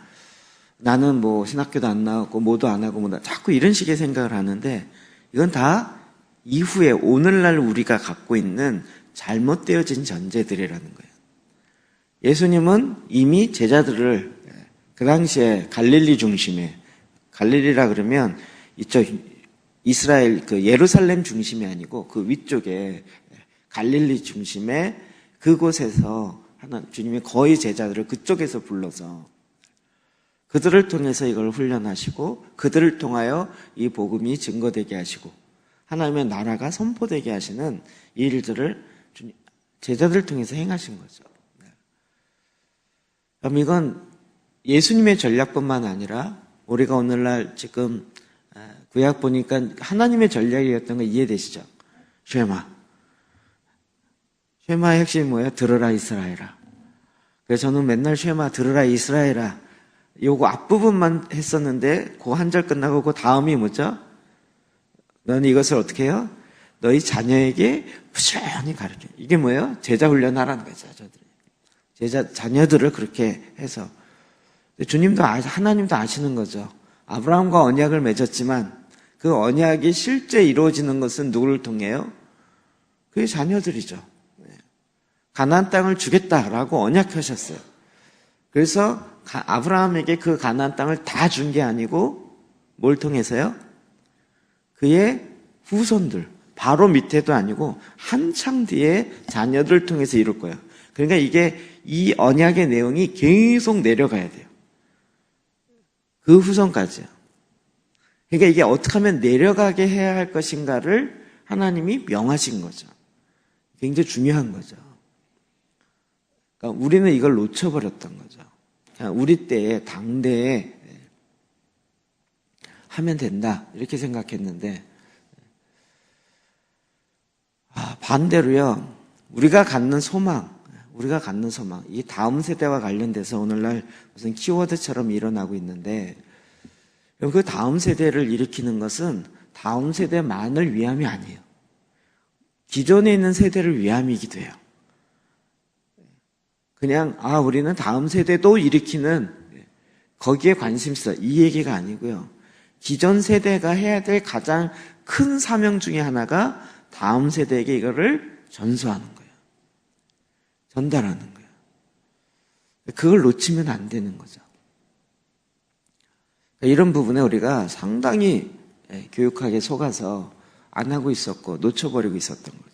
나는 뭐 신학교도 안 나왔고 뭐도 안 하고 자꾸 이런 식의 생각을 하는데 이건 다 이후에 오늘날 우리가 갖고 있는 잘못되어진 전제들이라는 거예요. 예수님은 이미 제자들을 그 당시에 갈릴리 중심에 갈릴리라 그러면 이쪽 이스라엘 그 예루살렘 중심이 아니고 그 위쪽에 갈릴리 중심에 그곳에서 주님이 거의 제자들을 그쪽에서 불러서 그들을 통해서 이걸 훈련하시고 그들을 통하여 이 복음이 증거되게 하시고 하나님의 나라가 선포되게 하시는 이 일들을 제자들을 통해서 행하신 거죠. 그럼 이건 예수님의 전략뿐만 아니라 우리가 오늘날 지금 구약 보니까 하나님의 전략이었던 거 이해되시죠? 쉐마의 핵심이 뭐예요? 들으라 이스라엘아. 그래서 저는 맨날 쉐마 들으라 이스라엘아 요거 앞부분만 했었는데 그 한 절 끝나고 그 다음이 뭐죠? 너는 이것을 어떻게 해요? 너희 자녀에게 부지런히 가르쳐. 이게 뭐예요? 제자 훈련하라는 거죠. 자녀들을 그렇게 해서 주님도 하나님도 아시는 거죠. 아브라함과 언약을 맺었지만 그 언약이 실제 이루어지는 것은 누구를 통해요? 그의 자녀들이죠. 가나안 땅을 주겠다라고 언약하셨어요. 그래서 아브라함에게 그 가나안 땅을 다 준 게 아니고 뭘 통해서요? 그의 후손들, 바로 밑에도 아니고 한창 뒤에 자녀들을 통해서 이룰 거예요. 그러니까 이 언약의 내용이 계속 내려가야 돼요. 그 후손까지요. 그러니까 이게 어떻게 하면 내려가게 해야 할 것인가를 하나님이 명하신 거죠. 굉장히 중요한 거죠. 그러니까 우리는 이걸 놓쳐버렸던 거죠. 그냥 우리 때에 당대에 하면 된다 이렇게 생각했는데 반대로요. 우리가 갖는 소망, 이 다음 세대와 관련돼서 오늘날 무슨 키워드처럼 일어나고 있는데 그 다음 세대를 일으키는 것은 다음 세대만을 위함이 아니에요. 기존에 있는 세대를 위함이기도 해요. 그냥 우리는 다음 세대도 일으키는 거기에 관심 있어 이 얘기가 아니고요. 기존 세대가 해야 될 가장 큰 사명 중에 하나가 다음 세대에게 이거를 전수하는 거예요. 전달하는 거예요. 그걸 놓치면 안 되는 거죠. 이런 부분에 우리가 상당히 교육학에 속아서 안 하고 있었고 놓쳐버리고 있었던 거죠.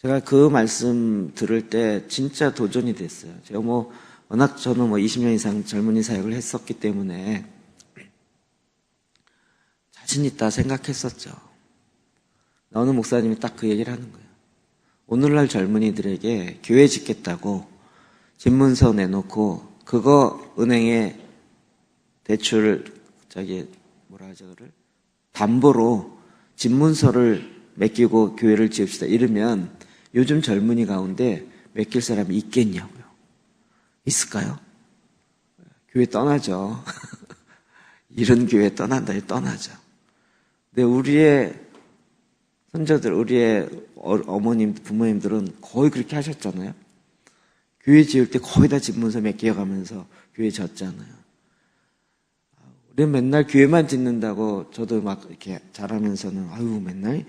제가 그 말씀 들을 때 진짜 도전이 됐어요. 제가 워낙 저는 20년 이상 젊은이 사역을 했었기 때문에 자신 있다 생각했었죠. 어느 목사님이 딱 그 얘기를 하는 거예요. 오늘날 젊은이들에게 교회 짓겠다고 집문서 내놓고 그거 은행에 대출 담보로 집문서를 맡기고 교회를 지읍시다 이러면 요즘 젊은이 가운데 맡길 사람이 있겠냐고요. 있을까요? 교회 떠나죠. 이런 교회 떠나죠. 근데 우리의 선조들, 우리의 어머님, 부모님들은 거의 그렇게 하셨잖아요. 교회 지을 때 거의 다 집문서 맡겨가면서 교회 졌잖아요. 우리는 맨날 교회만 짓는다고 저도 막 이렇게 잘하면서는 맨날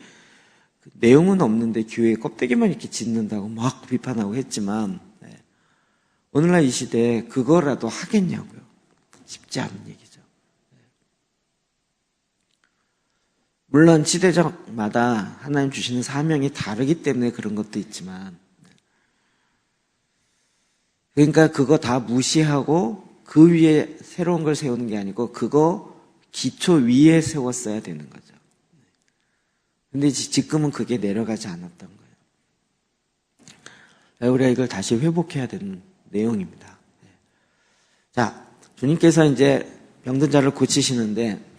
내용은 없는데 교회 껍데기만 이렇게 짓는다고 막 비판하고 했지만 오늘날 이 시대에 그거라도 하겠냐고요. 쉽지 않은 얘기죠. 물론 시대적마다 하나님 주시는 사명이 다르기 때문에 그런 것도 있지만 그러니까 그거 다 무시하고 그 위에 새로운 걸 세우는 게 아니고 그거 기초 위에 세웠어야 되는 거죠. 근데 지금은 그게 내려가지 않았던 거예요. 우리가 이걸 다시 회복해야 되는 내용입니다. 자, 주님께서 이제 병든 자를 고치시는데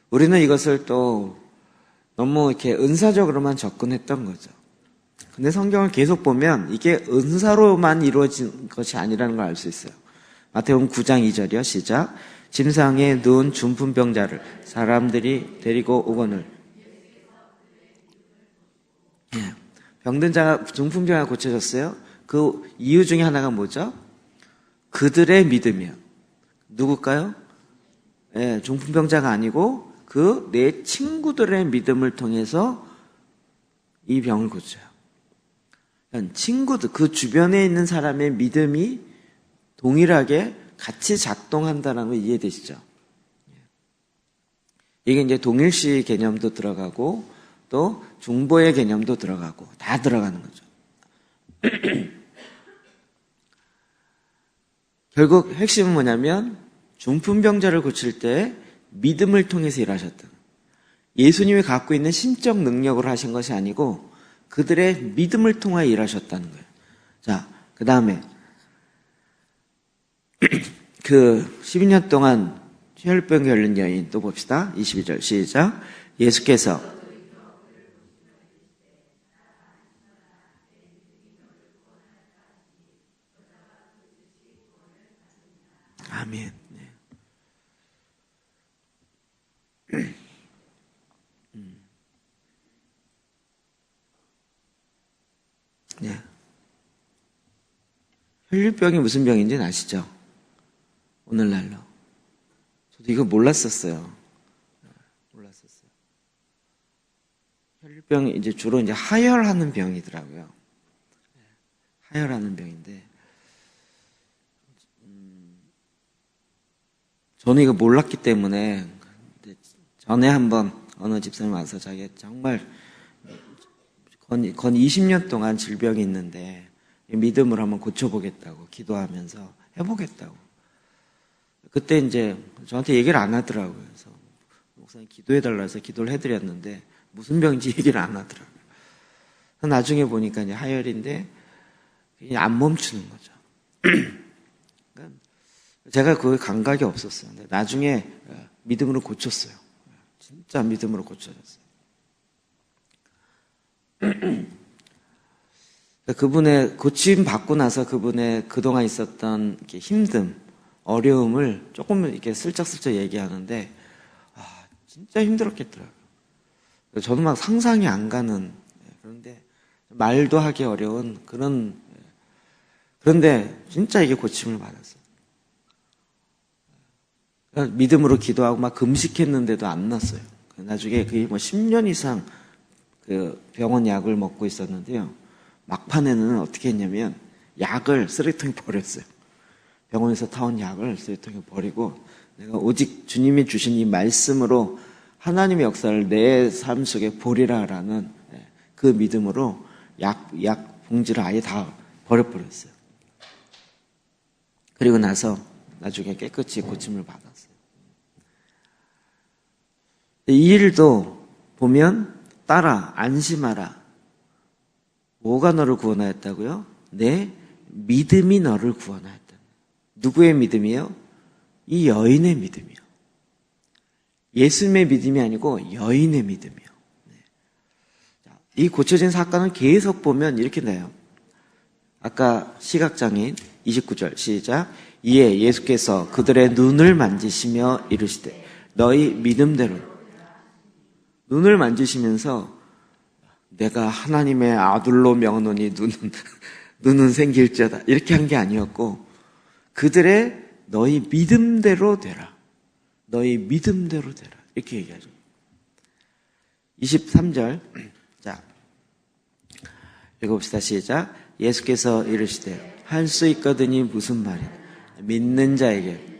우리는 이것을 또 너무 이렇게 은사적으로만 접근했던 거죠. 근데 성경을 계속 보면 이게 은사로만 이루어진 것이 아니라는 걸 알 수 있어요. 마태복음 9장 2절이요. 시작. 침상에 누운 중풍병자를 사람들이 데리고 오거늘. 병든 자가 중풍병자가 고쳐졌어요. 그 이유 중에 하나가 뭐죠? 그들의 믿음이요. 누굴까요? 중풍병자가 아니고 그 내 친구들의 믿음을 통해서 이 병을 고쳐요. 친구들, 그 주변에 있는 사람의 믿음이 동일하게 같이 작동한다는 거 이해되시죠? 이게 이제 동일시 개념도 들어가고 또 중보의 개념도 들어가고 다 들어가는 거죠. 결국 핵심은 뭐냐면 중풍병자를 고칠 때 믿음을 통해서 일하셨다. 예수님이 갖고 있는 신적 능력으로 하신 것이 아니고 그들의 믿음을 통하여 일하셨다는 거예요. 자, 그 다음에 그 12년 동안 혈병 걸린 여인 또 봅시다. 22절 시작. 예수께서 아멘. 혈류병이 무슨 병인지는 아시죠? 오늘날로. 저도 이거 몰랐었어요. 혈류병이 이제 주로 이제 하혈하는 병이더라고요. 하혈하는 병인데, 저는 이거 몰랐기 때문에, 전에 한번 어느 집사님 와서 자기가 정말 건 20년 동안 질병이 있는데, 믿음으로 한번 고쳐보겠다고, 기도하면서 해보겠다고. 그때 이제 저한테 얘기를 안 하더라고요. 그래서 목사님 기도해달라 해서 기도를 해드렸는데, 무슨 병인지 얘기를 안 하더라고요. 나중에 보니까 이제 하혈인데, 그냥 안 멈추는 거죠. 그러니까 제가 그거에 감각이 없었어요. 근데 나중에 믿음으로 고쳤어요. 진짜 믿음으로 고쳐졌어요. 그분의 고침 받고 나서 그분의 그동안 있었던 이렇게 힘듦, 어려움을 조금 이렇게 슬쩍슬쩍 얘기하는데, 진짜 힘들었겠더라고요. 저는 막 상상이 안 가는, 그런데 말도 하기 어려운 그런데 진짜 이게 고침을 받았어요. 그러니까 믿음으로 기도하고 막 금식했는데도 안 났어요. 나중에 그게 뭐 10년 이상 그 병원 약을 먹고 있었는데요. 막판에는 어떻게 했냐면 약을 쓰레기통에 버렸어요. 병원에서 타온 약을 쓰레기통에 버리고 내가 오직 주님이 주신 이 말씀으로 하나님의 역사를 내 삶 속에 보리라라는 그 믿음으로 약 봉지를 아예 다 버려버렸어요. 그리고 나서 나중에 깨끗이 고침을 받았어요. 이 일도 보면 따라 안심하라. 뭐가 너를 구원하였다고요? 내 믿음이 너를 구원하였다. 누구의 믿음이요? 이 여인의 믿음이요. 예수님의 믿음이 아니고 여인의 믿음이요. 이 고쳐진 사건을 계속 보면 이렇게 나요. 아까 시각장애인 29절 시작. 이에 예수께서 그들의 눈을 만지시며 이르시되 너희 믿음대로. 눈을 만지시면서 내가 하나님의 아들로 명하노니 눈은 생길지어다 이렇게 한 게 아니었고 그들의 너희 믿음대로 되라. 너희 믿음대로 되라. 이렇게 얘기하죠. 23절. 자, 읽어봅시다. 시작. 예수께서 이르시되 할 수 있거든이 무슨 말이냐. 믿는 자에게.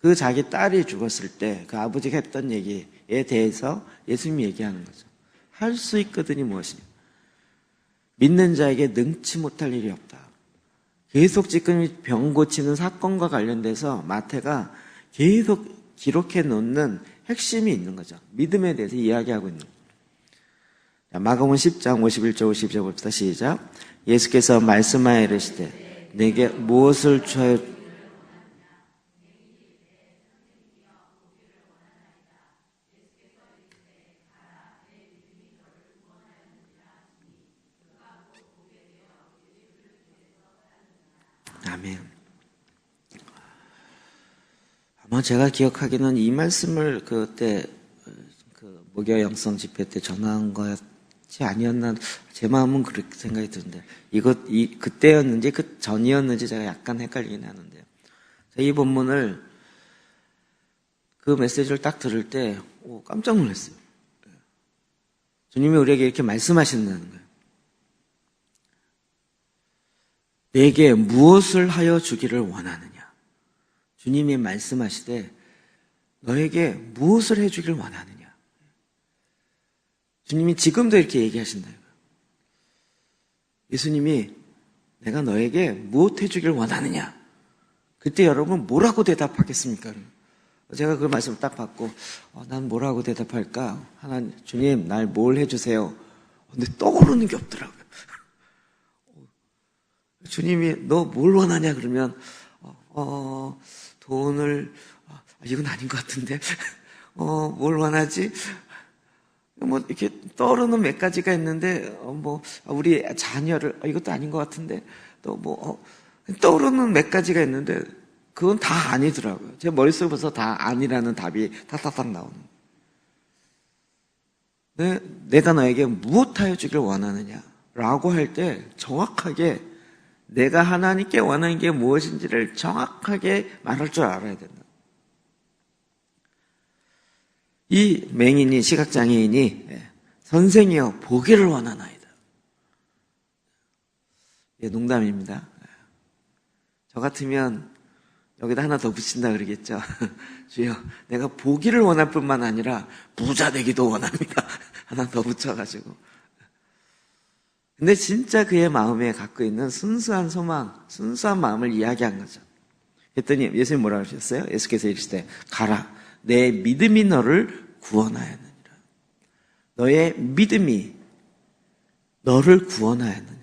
그 자기 딸이 죽었을 때 그 아버지가 했던 얘기에 대해서 예수님이 얘기하는 거죠. 할 수 있거든이 무엇이냐. 믿는 자에게 능치 못할 일이 없다. 계속 지금 병 고치는 사건과 관련돼서 마태가 계속 기록해 놓는 핵심이 있는 거죠. 믿음에 대해서 이야기하고 있는 거죠. 마가복음 10장 51절 52절 봅시다. 시작. 예수께서 말씀하여 이르시되 내게 무엇을 주하여 아멘. 아마 제가 기억하기는 이 말씀을 그때 그 목요 영성 집회 때 전한 것이 아니었나 제 마음은 그렇게 생각이 드는데 그때였는지 그 전이었는지 제가 약간 헷갈리긴 하는데요. 이 본문을 그 메시지를 딱 들을 때 깜짝 놀랐어요. 주님이 우리에게 이렇게 말씀하신다는 거예요. 내게 무엇을 하여 주기를 원하느냐. 주님이 말씀하시되 너에게 무엇을 해주기를 원하느냐. 주님이 지금도 이렇게 얘기하신다. 예수님이 내가 너에게 무엇 해주기를 원하느냐. 그때 여러분 뭐라고 대답하겠습니까? 제가 그 말씀을 딱 받고 난 뭐라고 대답할까? 하나님, 주님 날 뭘 해주세요. 근데 떠오르는 게 없더라고요. 주님이 너 뭘 원하냐 그러면 돈을 이건 아닌 것 같은데 뭘 원하지? 뭐 이렇게 떠오르는 몇 가지가 있는데 우리 자녀를 이것도 아닌 것 같은데 또 떠오르는 몇 가지가 있는데 그건 다 아니더라고요. 제 머릿속에 벌써 다 아니라는 답이 탁탁탁 나오는. 내가 너에게 무엇하여 주길 원하느냐? 라고 할 때 정확하게 내가 하나님께 원하는 게 무엇인지를 정확하게 말할 줄 알아야 된다. 이 맹인이, 시각장애인이 선생이여 보기를 원하나이다. 농담입니다. 저 같으면 여기다 하나 더 붙인다 그러겠죠. 주여, 내가 보기를 원할 뿐만 아니라 부자 되기도 원합니다. 하나 더 붙여가지고. 근데 진짜 그의 마음에 갖고 있는 순수한 소망, 순수한 마음을 이야기한 거죠. 그랬더니 예수님 뭐라고 하셨어요? 예수께서 이르시되 가라, 내 믿음이 너를 구원하였느니라. 너의 믿음이 너를 구원하였느니라.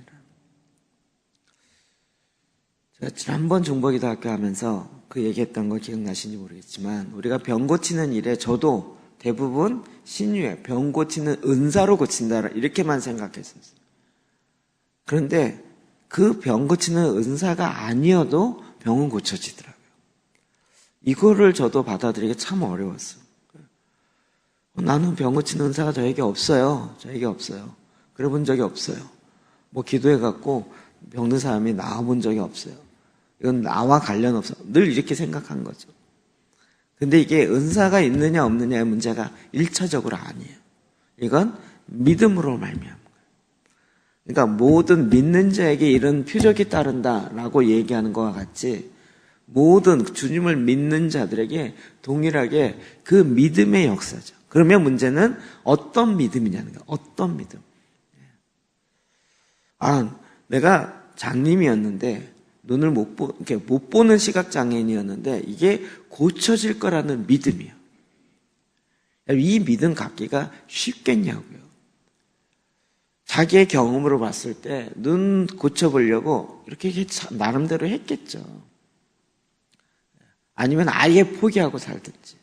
제가 지난번 종복기도학교 하면서 그 얘기했던 거 기억나시는지 모르겠지만, 우리가 병 고치는 일에 저도 대부분 신유에 병 고치는 은사로 고친다 이렇게만 생각했었어요. 그런데 그 병 고치는 은사가 아니어도 병은 고쳐지더라고요. 이거를 저도 받아들이기 참 어려웠어요. 나는 병 고치는 은사가 저에게 없어요. 저에게 없어요. 그래 본 적이 없어요. 뭐 기도해갖고 병든 사람이 나와본 적이 없어요. 이건 나와 관련 없어. 늘 이렇게 생각한 거죠. 근데 이게 은사가 있느냐 없느냐의 문제가 1차적으로 아니에요. 이건 믿음으로 말미암은 거예요. 그러니까 모든 믿는 자에게 이런 표적이 따른다라고 얘기하는 것과 같이 모든 주님을 믿는 자들에게 동일하게 그 믿음의 역사죠. 그러면 문제는 어떤 믿음이냐는 거예요. 어떤 믿음. 내가 장님이었는데 눈을 못 보는 시각장애인이었는데 이게 고쳐질 거라는 믿음이에요. 이 믿음 갖기가 쉽겠냐고요. 자기의 경험으로 봤을 때 눈 고쳐보려고 이렇게 나름대로 했겠죠. 아니면 아예 포기하고 살든지.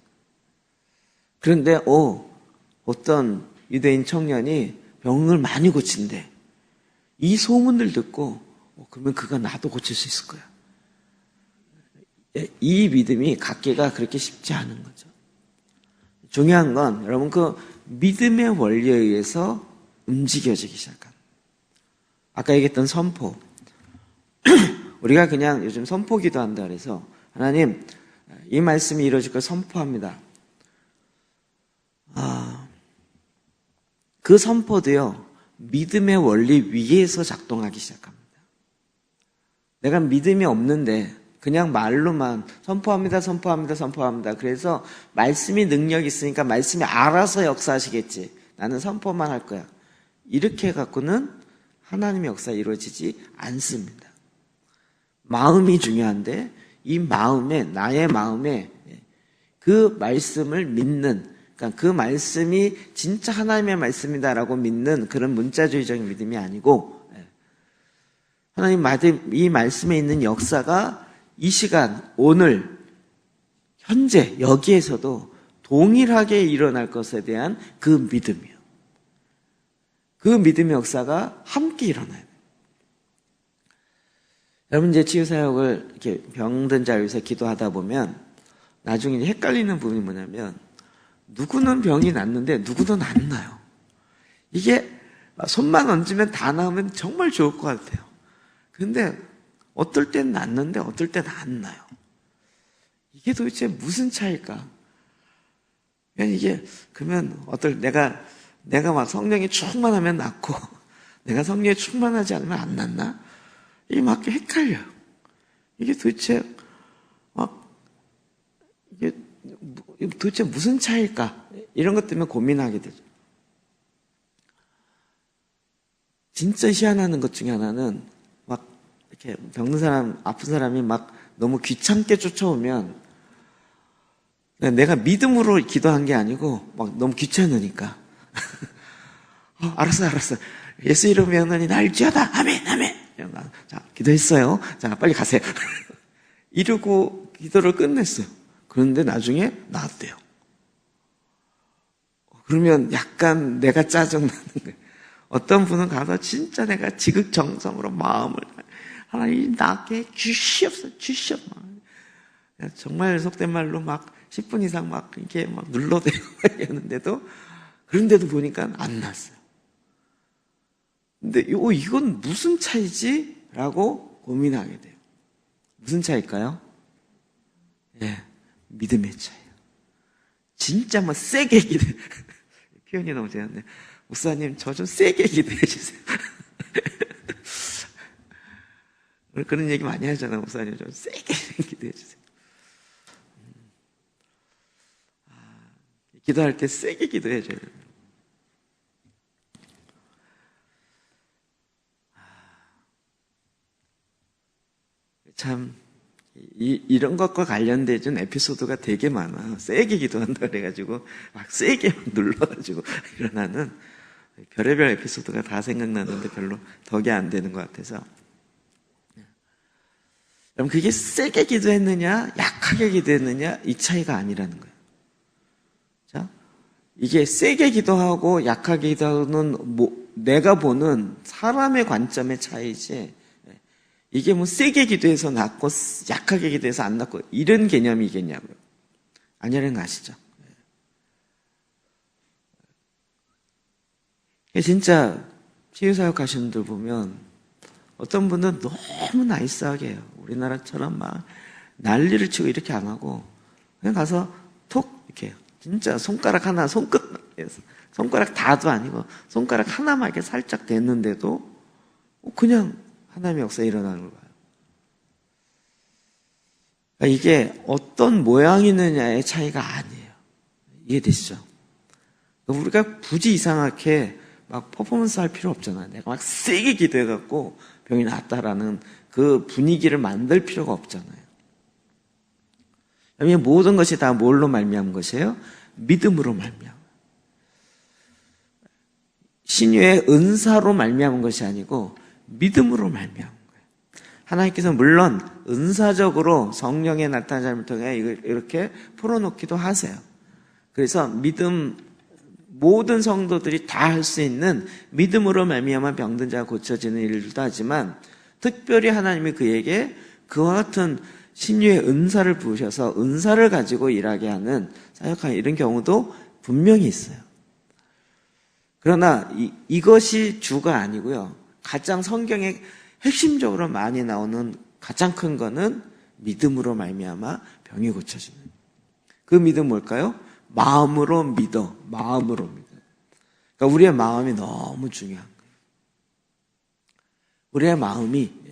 그런데 어떤 유대인 청년이 병을 많이 고친대. 이 소문을 듣고 그러면 그가 나도 고칠 수 있을 거야. 이 믿음이 갖기가 그렇게 쉽지 않은 거죠. 중요한 건 여러분 그 믿음의 원리에 의해서 움직여지기 시작한. 아까 얘기했던 선포. 우리가 그냥 요즘 선포 기도한다 그래서 하나님 이 말씀이 이루어질 걸 선포합니다. 그 선포도요 믿음의 원리 위에서 작동하기 시작합니다. 내가 믿음이 없는데 그냥 말로만 선포합니다, 선포합니다, 선포합니다. 그래서 말씀이 능력이 있으니까 말씀이 알아서 역사하시겠지. 나는 선포만 할 거야. 이렇게 해갖고는 하나님의 역사가 이루어지지 않습니다. 마음이 중요한데 이 마음에, 나의 마음에 그 말씀을 믿는, 그러니까 그 말씀이 진짜 하나님의 말씀이다라고 믿는 그런 문자주의적인 믿음이 아니고 하나님 이 말씀에 있는 역사가 이 시간, 오늘, 현재 여기에서도 동일하게 일어날 것에 대한 그 믿음이요. 그 믿음의 역사가 함께 일어나요. 여러분 이제 치유사역을 이렇게 병든 자를 위해서 기도하다 보면 나중에 헷갈리는 부분이 뭐냐면 누구는 병이 낫는데 누구는 안 나요. 이게 손만 얹으면 다 나으면 정말 좋을 것 같아요. 근데 어떨 땐 낫는데 어떨 땐 안 나요. 이게 도대체 무슨 차이일까? 이게 그러면 내가 막 성령이 충만하면 낫고 내가 성령이 충만하지 않으면 안 낫나? 이게 막 헷갈려요. 이게 도대체 이게 도대체 무슨 차이일까? 이런 것 때문에 고민하게 되죠. 진짜 희한한 것 중에 하나는 막 이렇게 병든 사람, 아픈 사람이 막 너무 귀찮게 쫓아오면 내가 믿음으로 기도한 게 아니고 막 너무 귀찮으니까 알았어 예수 이름으로 하나니 날 지어다 아멘 자 기도했어요. 자 빨리 가세요. 이러고 기도를 끝냈어요. 그런데 나중에 나았대요. 그러면 약간 내가 짜증나는 거예요. 어떤 분은 가서 진짜 내가 지극정성으로 마음을 하나님 낫게 주시옵소서. 정말 속된 말로 막 10분 이상 막 이렇게 막 눌러대고 했는데도 그런데도 보니까 안 났어요. 근데 이건 무슨 차이지? 라고 고민하게 돼요. 무슨 차이일까요? 예, 믿음의 차이예요. 진짜 뭐 세게 기도 표현이 너무 재밌네. 목사님 저 좀 세게 기도해 주세요. 그런 얘기 많이 하잖아. 목사님 좀 세게 기도해 주세요. 기도할 때 세게 기도해 줘야 돼요. 참 이런 것과 관련된 에피소드가 되게 많아. 세게 기도한다 그래가지고 막 세게 눌러가지고 일어나는 별의별 에피소드가 다 생각나는데 별로 덕이 안 되는 것 같아서. 그럼 그게 세게 기도했느냐 약하게 기도했느냐 이 차이가 아니라는 거예요. 자, 이게 세게 기도하고 약하게 기도하는 내가 보는 사람의 관점의 차이지, 이게 뭐 세게 기도해서 낫고 약하게 기도해서 안 낫고 이런 개념이겠냐고요. 아니라는 거 아시죠? 진짜 치유사역 하시는 분들 보면 어떤 분은 너무 나이스하게 해요. 우리나라처럼 막 난리를 치고 이렇게 안 하고 그냥 가서 톡 이렇게 해요. 진짜 손가락 하나, 손가락 다도 아니고 손가락 하나만 이렇게 살짝 댔는데도 그냥 하나님의 역사가 일어나는 걸 봐요. 그러니까 이게 어떤 모양이느냐의 차이가 아니에요. 이해되시죠? 우리가 굳이 이상하게 막 퍼포먼스 할 필요 없잖아요. 내가 막 세게 기도해갖고 병이 낫다라는 그 분위기를 만들 필요가 없잖아요. 모든 것이 다 뭘로 말미암은 것이에요? 믿음으로 말미암은. 신유의 은사로 말미암은 것이 아니고 믿음으로 말미암은 거예요. 하나님께서 물론 은사적으로 성령의 나타난 삶을 통해 이걸 이렇게 풀어놓기도 하세요. 그래서 믿음, 모든 성도들이 다 할 수 있는 믿음으로 말미암아 병든 자가 고쳐지는 일도 하지만 특별히 하나님이 그에게 그와 같은 신유의 은사를 부으셔서 은사를 가지고 일하게 하는 사역하는 이런 경우도 분명히 있어요. 그러나 이것이 주가 아니고요. 가장 성경에 핵심적으로 많이 나오는 가장 큰 거는 믿음으로 말미암아 병이 고쳐지는. 그 믿음 뭘까요? 마음으로 믿어. 마음으로 믿어. 그러니까 우리의 마음이 너무 중요한 거예요. 우리의 마음이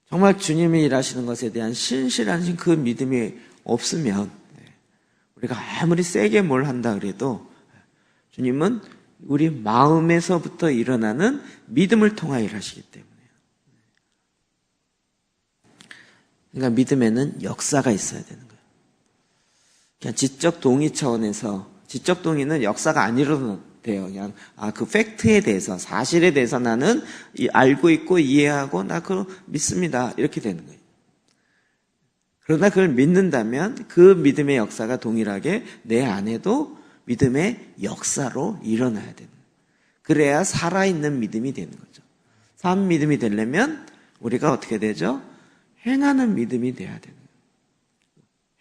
정말 주님이 일하시는 것에 대한 신실한 그 믿음이 없으면 우리가 아무리 세게 뭘 한다 그래도 주님은 우리 마음에서부터 일어나는 믿음을 통하여 일하시기 때문에요. 그러니까 믿음에는 역사가 있어야 되는 거예요. 그냥 지적 동의 차원에서, 지적 동의는 역사가 안 일어나도 돼요. 그냥 그 팩트에 대해서, 사실에 대해서 나는 알고 있고 이해하고 나 그거 믿습니다. 이렇게 되는 거예요. 그러나 그걸 믿는다면 그 믿음의 역사가 동일하게 내 안에도 믿음의 역사로 일어나야 되는 거예요. 그래야 살아있는 믿음이 되는 거죠. 산 믿음이 되려면 우리가 어떻게 되죠? 행하는 믿음이 돼야 되는 거예요.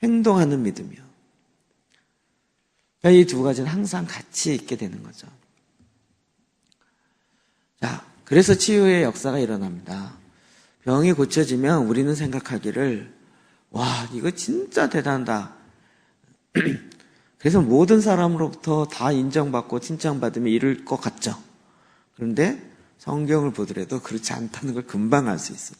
행동하는 믿음이요. 그러니까 이 두 가지는 항상 같이 있게 되는 거죠. 자, 그래서 치유의 역사가 일어납니다. 병이 고쳐지면 우리는 생각하기를 와, 이거 진짜 대단하다. 그래서 모든 사람으로부터 다 인정받고 칭찬받으면 이룰 것 같죠. 그런데 성경을 보더라도 그렇지 않다는 걸 금방 알 수 있어요.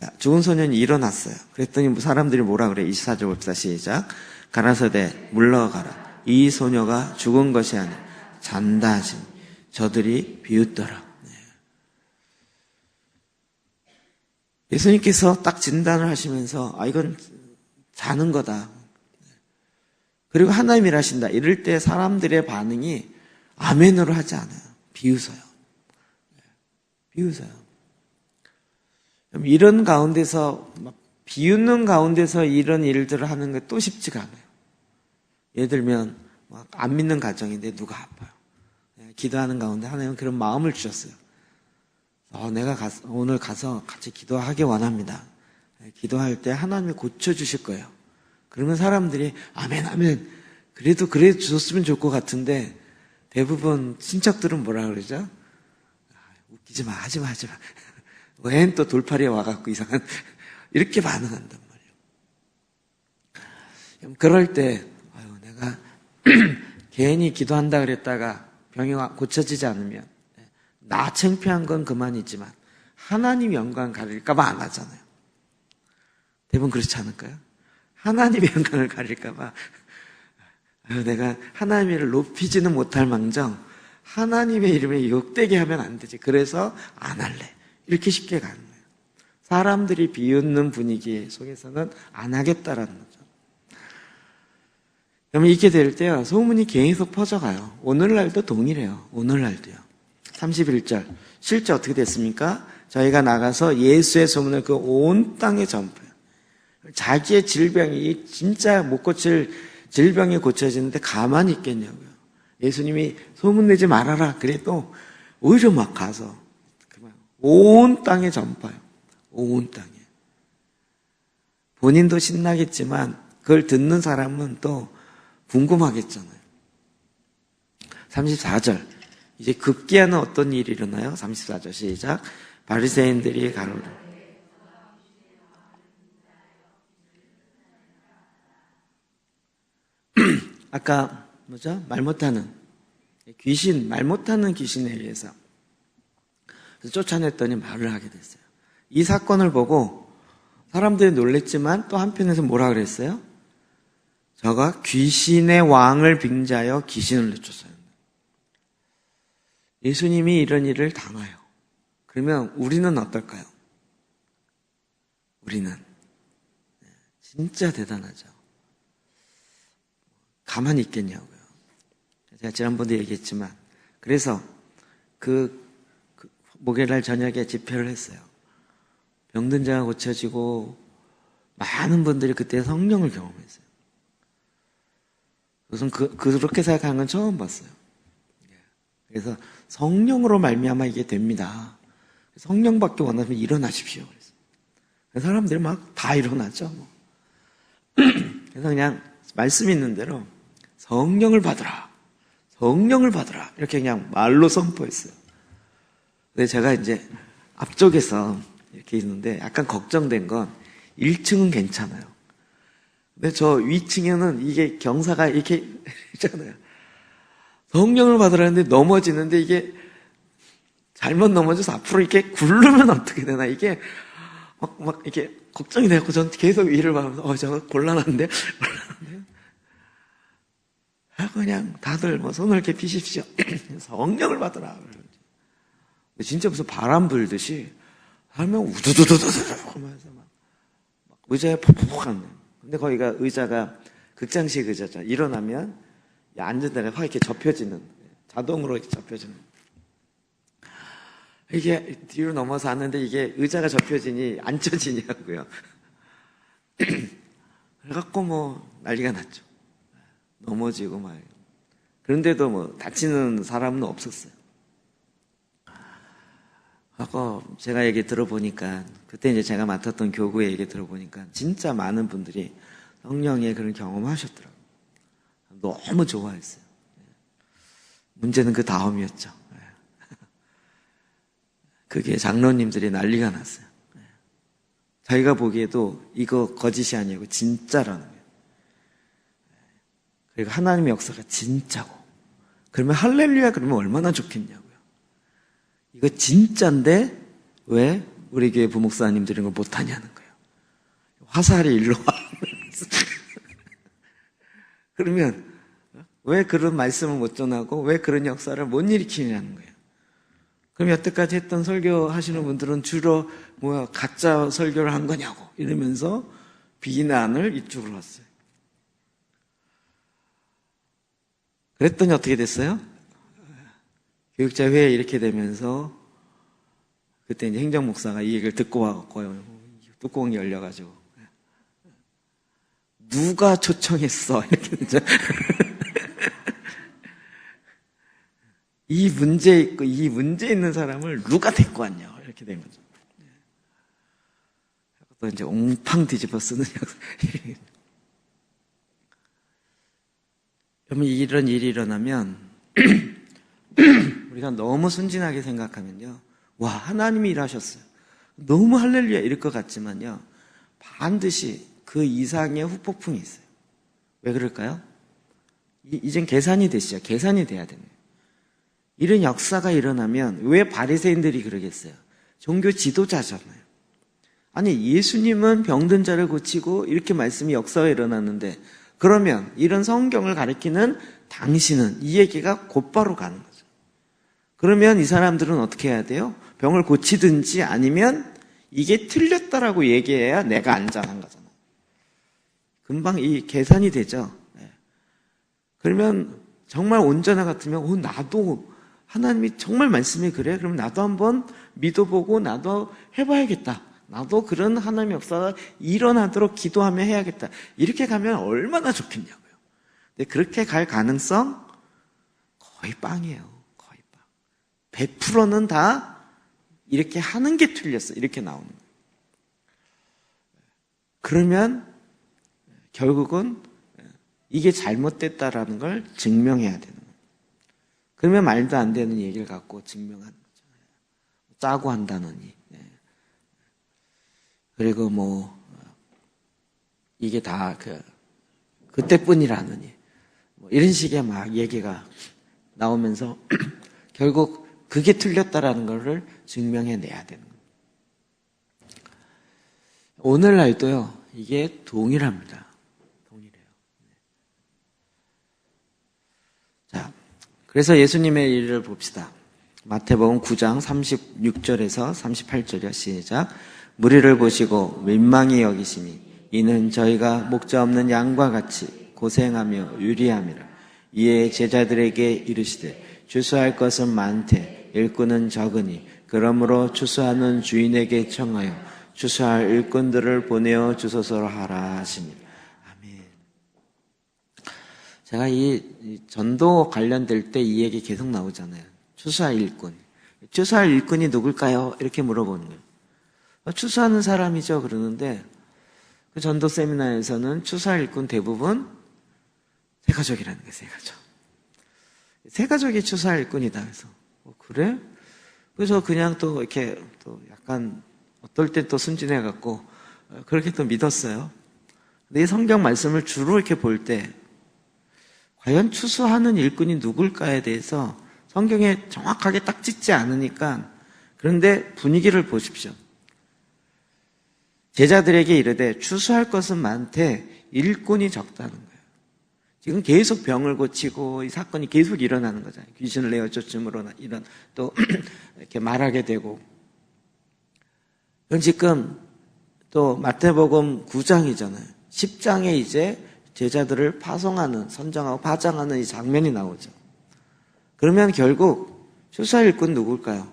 야, 죽은 소년이 일어났어요. 그랬더니 사람들이 뭐라 그래? 24절 봅시다. 시작. 가라사대 물러가라. 이 소녀가 죽은 것이 아니라 잔다 하시니 저들이 비웃더라. 예수님께서 딱 진단을 하시면서 이건 자는 거다. 그리고 하나님이 일하신다. 이럴 때 사람들의 반응이 아멘으로 하지 않아요. 비웃어요. 비웃어요. 이런 가운데서 비웃는 가운데서 이런 일들을 하는 게 또 쉽지가 않아요. 예를 들면 안 믿는 가정인데 누가 아파요. 기도하는 가운데 하나님은 그런 마음을 주셨어요. 내가 오늘 가서 같이 기도하기 원합니다. 기도할 때 하나님이 고쳐주실 거예요. 그러면 사람들이 아멘 아멘 그래도 그래 주셨으면 좋을 것 같은데 대부분 친척들은 뭐라 그러죠? 웃기지 마, 하지 마. 웬 또 돌팔이에 와갖고 이상한 이렇게 반응한단 말이에요. 그럴 때 내가 괜히 기도한다 그랬다가 병이 고쳐지지 않으면 나 창피한 건 그만이지만 하나님 영광 가릴까 봐 안 하잖아요. 대부분 그렇지 않을까요? 하나님의 영광을 가릴까 봐 내가 하나님의 일을 높이지는 못할 망정 하나님의 이름에 욕되게 하면 안 되지. 그래서 안 할래. 이렇게 쉽게 가는 거예요. 사람들이 비웃는 분위기 속에서는 안 하겠다라는 거죠. 그러면 이렇게 될 때요, 소문이 계속 퍼져가요. 오늘날도 동일해요. 오늘날도요. 31절. 실제 어떻게 됐습니까? 저희가 나가서 예수의 소문을 그 온 땅에 전파해요. 자기의 질병이 진짜 못 고칠 질병이 고쳐지는데 가만히 있겠냐고요. 예수님이 소문내지 말아라 그래도 오히려 막 가서 온 땅에 전파해요. 온 땅에. 본인도 신나겠지만 그걸 듣는 사람은 또 궁금하겠잖아요. 34절. 이제 급기야는 어떤 일이 일어나요? 34절 시작. 바리새인들이 가로되 아까 뭐죠? 말 못하는 귀신, 말 못하는 귀신에 의해서 쫓아냈더니 말을 하게 됐어요. 이 사건을 보고 사람들이 놀랬지만 또 한편에서 뭐라 그랬어요? 저가 귀신의 왕을 빙자하여 귀신을 내쫓아요. 예수님이 이런 일을 당해요. 그러면 우리는 어떨까요? 우리는 진짜 대단하죠. 가만히 있겠냐고요. 제가 지난번도 얘기했지만 그래서 목요일날 저녁에 집회를 했어요. 병든 자가 고쳐지고 많은 분들이 그때 성령을 경험했어요. 우선 그렇게 생각하는 건 처음 봤어요. 그래서 성령으로 말미암아 이게 됩니다. 성령밖에 원하면 일어나십시오. 그래서 사람들이 막 다 일어나죠. 그래서 그냥 말씀 있는 대로 성령을 받으라. 성령을 받으라. 이렇게 그냥 말로 선포했어요. 근데 제가 이제 앞쪽에서 이렇게 있는데 약간 걱정된 건 1층은 괜찮아요. 근데 저 위층에는 이게 경사가 이렇게 있잖아요. 성령을 받으라는데 넘어지는데 이게 잘못 넘어져서 앞으로 이렇게 굴르면 어떻게 되나 이게 막 이렇게 걱정이 돼갖고 전 계속 위를 봐서 저거 곤란한데 그냥 다들 뭐 손을 이렇게 피십시오. 성령을 받으라. 진짜 무슨 바람 불듯이 하면 우두두두두 하면서 막 의자에 퍽퍽 하는. 근데 거기가 의자가 극장식 의자죠. 일어나면 앉은 데가 확 이렇게 접혀지는, 자동으로 이렇게 접혀지는. 이게 뒤로 넘어서 앉는데 이게 의자가 접혀지니 안 쪄지냐고요. 그래갖고 뭐 난리가 났죠. 넘어지고 막. 그런데도 뭐 다치는 사람은 없었어요. 아까 제가 얘기 들어보니까 그때 이제 제가 맡았던 교구의 얘기 들어보니까 진짜 많은 분들이 성령의 그런 경험하셨더라고요. 너무 좋아했어요. 문제는 그 다음이었죠. 그게 장로님들이 난리가 났어요. 자기가 보기에도 이거 거짓이 아니고 진짜라는 거예요. 그리고 하나님의 역사가 진짜고. 그러면 할렐루야 그러면 얼마나 좋겠냐고요. 이거 진짜인데 왜 우리 교회 부목사님들이 이걸 못하냐는 거예요. 화살이 일로 와. 그러면 왜 그런 말씀을 못 전하고 왜 그런 역사를 못 일으키냐는 거예요. 그럼 여태까지 했던 설교 하시는 분들은 주로 가짜 설교를 한 거냐고 이러면서 비난을 이쪽으로 왔어요. 그랬더니 어떻게 됐어요? 교육자 회에 이렇게 되면서 그때 이제 행정목사가 이 얘기를 듣고 와갖고요. 뚜껑이 열려가지고 누가 초청했어? 이렇게 되죠. 이 문제 있고 이 문제 있는 사람을 누가 데리고 왔냐 이렇게 된 거죠. 또 이제 옹팡 뒤집어 쓰는 역사. 그러면 이런 일이 일어나면 우리가 너무 순진하게 생각하면요, 와, 하나님이 일하셨어요, 너무 할렐루야 이럴 것 같지만요, 반드시 그 이상의 후폭풍이 있어요. 왜 그럴까요? 이젠 계산이 되시죠. 계산이 돼야 됩니다. 이런 역사가 일어나면 왜 바리새인들이 그러겠어요? 종교 지도자잖아요. 아니, 예수님은 병든 자를 고치고 이렇게 말씀이 역사가 일어났는데, 그러면 이런 성경을 가리키는 당신은 이 얘기가 곧바로 가는 거죠. 그러면 이 사람들은 어떻게 해야 돼요? 병을 고치든지 아니면 이게 틀렸다라고 얘기해야 내가 안전한 거잖아요. 금방 이 계산이 되죠. 그러면 정말 온전하 같으면 나도 하나님이 정말 말씀이 그래? 그럼 나도 한번 믿어보고 나도 해봐야겠다. 나도 그런 하나님의 역사가 일어나도록 기도하며 해야겠다. 이렇게 가면 얼마나 좋겠냐고요. 근데 그렇게 갈 가능성 거의 빵이에요. 거의 빵. 100%는 다 이렇게 하는 게 틀렸어. 이렇게 나오는 거예요. 그러면 결국은 이게 잘못됐다라는 걸 증명해야 되는 거예요. 그러면 말도 안 되는 얘기를 갖고 증명하는 거죠. 짜고 한다느니. 그리고 이게 다 그때뿐이라느니. 이런 식의 막 얘기가 나오면서 결국 그게 틀렸다라는 것을 증명해내야 되는 거예요. 오늘날도요, 이게 동일합니다. 동일해요. 자, 그래서 예수님의 일을 봅시다. 마태복음 9장 36절에서 38절이요. 시작. 무리를 보시고 민망히 여기시니 이는 저희가 목자 없는 양과 같이 고생하며 유리함이라. 이에 제자들에게 이르시되 추수할 것은 많되 일꾼은 적으니 그러므로 추수하는 주인에게 청하여 추수할 일꾼들을 보내어 주소서 하라 하시니. 아멘. 제가 이 전도 관련될 때 이 얘기 계속 나오잖아요. 추수할 일꾼. 추수할 일꾼이 누굴까요? 이렇게 물어보는 거예요. 추수하는 사람이죠. 그러는데 그 전도 세미나에서는 추수할 일꾼 대부분 새가족이라는 거예요. 새가족. 새가족이 추수할 일꾼이다. 그래서 그래? 그래서 그냥 또 이렇게 또 약간 어떨 때 또 순진해갖고 그렇게 또 믿었어요. 근데 이 성경 말씀을 주로 이렇게 볼 때 과연 추수하는 일꾼이 누굴까에 대해서 성경에 정확하게 딱 짚지 않으니까, 그런데 분위기를 보십시오. 제자들에게 이르되 추수할 것은 많되 일꾼이 적다는 거예요. 지금 계속 병을 고치고 이 사건이 계속 일어나는 거잖아요. 귀신을 내어 쫓음으로 이런 또 이렇게 말하게 되고. 그럼 지금 또 마태복음 9장이잖아요. 10장에 이제 제자들을 파송하는, 선정하고 파장하는 이 장면이 나오죠. 그러면 결국 추수할 일꾼 누굴까요?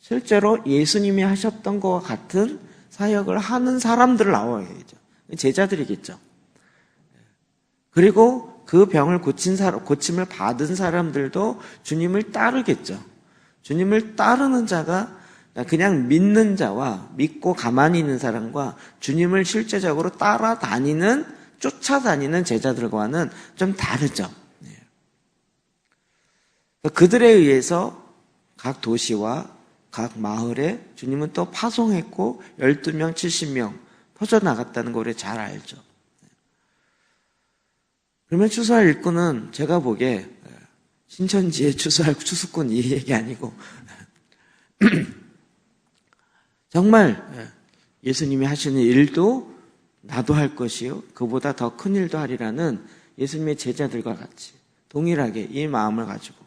실제로 예수님이 하셨던 것과 같은 사역을 하는 사람들을 나와야겠죠. 제자들이겠죠. 그리고 그 병을 고침을 받은 사람들도 주님을 따르겠죠. 주님을 따르는 자가 그냥 믿는 자와 믿고 가만히 있는 사람과 주님을 실제적으로 따라다니는, 쫓아다니는 제자들과는 좀 다르죠. 그들에 의해서 각 도시와 각 마을에 주님은 또 파송했고 12명, 70명 퍼져나갔다는 걸 우리 잘 알죠. 그러면 추수할 일꾼은 제가 보기에 신천지에 추수할 추수꾼 이 얘기 아니고 정말 예수님이 하시는 일도 나도 할 것이요 그보다 더 큰 일도 하리라는 예수님의 제자들과 같이 동일하게 이 마음을 가지고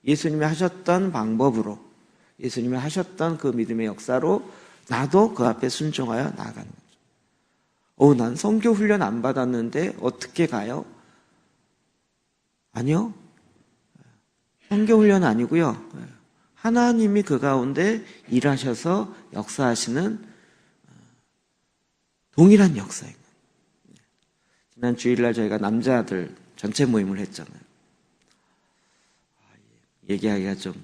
예수님이 하셨던 방법으로, 예수님이 하셨던 그 믿음의 역사로 나도 그 앞에 순종하여 나아가는 거죠. 난 선교 훈련 안 받았는데 어떻게 가요? 아니요. 선교 훈련 아니고요. 하나님이 그 가운데 일하셔서 역사하시는 동일한 역사예요. 지난 주일날 저희가 남자들 전체 모임을 했잖아요. 얘기하기가 좀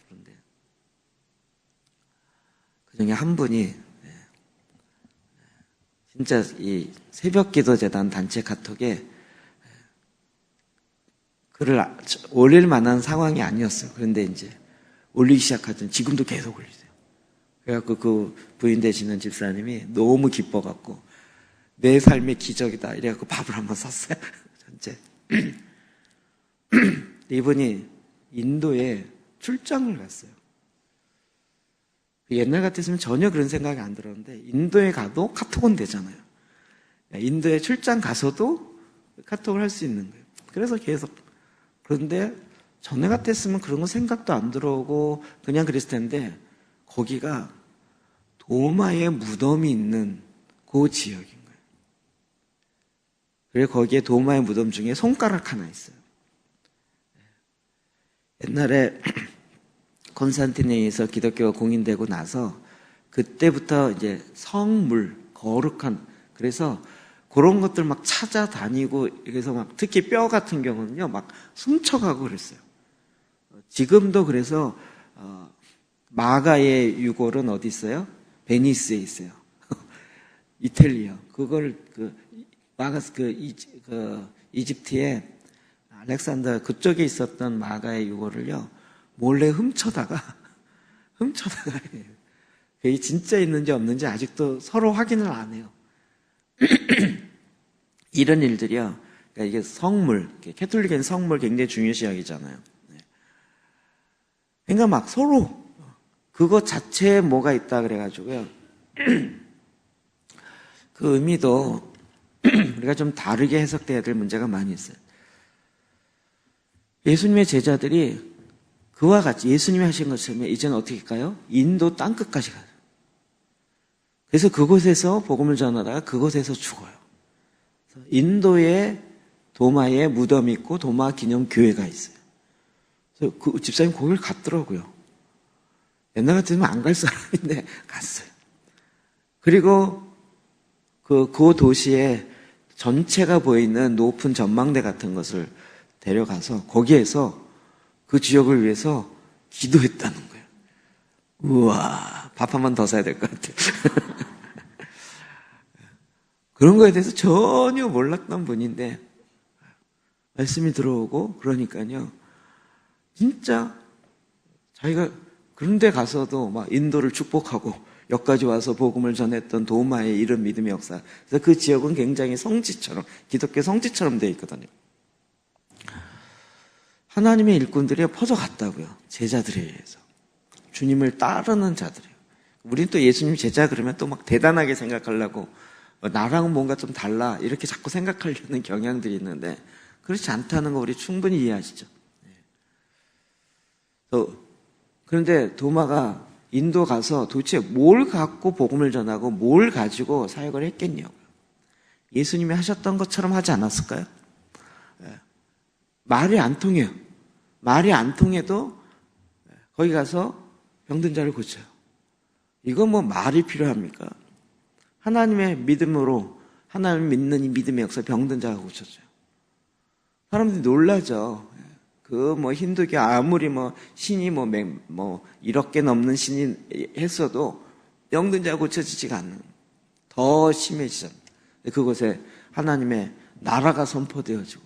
그런데 그중에 한 분이 진짜 이 새벽기도재단 단체 카톡에 글을 올릴 만한 상황이 아니었어요. 그런데 이제 올리기 시작하더니 지금도 계속 올리세요. 그래갖고 그 부인 되시는 집사님이 너무 기뻐갖고 내 삶의 기적이다 이래갖고 밥을 한번 샀어요. 전체. 이분이 인도에 출장을 갔어요. 옛날 같았으면 전혀 그런 생각이 안 들었는데 인도에 가도 카톡은 되잖아요. 인도에 출장 가서도 카톡을 할 수 있는 거예요. 그래서 계속. 그런데 전에 같았으면 그런 거 생각도 안 들어오고 그냥 그랬을 텐데 거기가 도마의 무덤이 있는 그 지역인 거예요. 그리고 거기에 도마의 무덤 중에 손가락 하나 있어요. 옛날에 콘스탄티니에서 기독교가 공인되고 나서 그때부터 이제 성물, 거룩한, 그래서 그런 것들 막 찾아다니고, 그래서 막 특히 뼈 같은 경우는요, 막 훔쳐가고 그랬어요. 지금도 그래서, 마가의 유골은 어디 있어요? 베니스에 있어요. 이탈리아. 그걸, 이집트에 알렉산더 그쪽에 있었던 마가의 유골을요, 몰래 훔쳐다가 그게 진짜 있는지 없는지 아직도 서로 확인을 안 해요. 이런 일들이요. 그러니까 이게 성물, 캐톨릭은 성물 굉장히 중요시 여기잖아요. 그러니까 막 서로 그거 자체에 뭐가 있다 그래가지고요. 그 의미도 우리가 좀 다르게 해석돼야 될 문제가 많이 있어요. 예수님의 제자들이 그와 같이 예수님이 하신 것처럼 이제는 어떻게 가요? 인도 땅끝까지 가요. 그래서 그곳에서 복음을 전하다가 그곳에서 죽어요. 인도에 도마에 무덤이 있고 도마 기념 교회가 있어요. 그래서 그 집사님 거길 갔더라고요. 옛날 같으면 안 갈 사람인데 갔어요. 그리고 그 도시에 전체가 보이는 높은 전망대 같은 것을 데려가서 거기에서 그 지역을 위해서 기도했다는 거예요. 우와, 밥 한 번 더 사야 될 것 같아요. 그런 거에 대해서 전혀 몰랐던 분인데 말씀이 들어오고 그러니까요. 진짜 자기가 그런 데 가서도 막 인도를 축복하고 여기까지 와서 복음을 전했던 도마의 이런 믿음의 역사. 그래서 그 지역은 굉장히 성지처럼, 기독교 성지처럼 되어 있거든요. 하나님의 일꾼들이 퍼져갔다고요. 제자들에 의해서. 주님을 따르는 자들이에요. 우리는 또 예수님 제자 그러면 또 막 대단하게 생각하려고 나랑은 뭔가 좀 달라 이렇게 자꾸 생각하려는 경향들이 있는데 그렇지 않다는 거 우리 충분히 이해하시죠. 그런데 도마가 인도 가서 도대체 뭘 갖고 복음을 전하고 뭘 가지고 사역을 했겠냐고요. 예수님이 하셨던 것처럼 하지 않았을까요? 말이 안 통해요. 말이 안 통해도 거기 가서 병든 자를 고쳐요. 이건 뭐 말이 필요합니까? 하나님의 믿음으로 하나님을 믿는 이 믿음의 역사 병든 자가 고쳐져요. 사람들이 놀라죠. 그 뭐 힌두교 아무리 뭐 신이 뭐 1억 넘는 신이 했어도 병든 자가 고쳐지지가 않는, 더 심해지잖아요. 그곳에 하나님의 나라가 선포되어지고.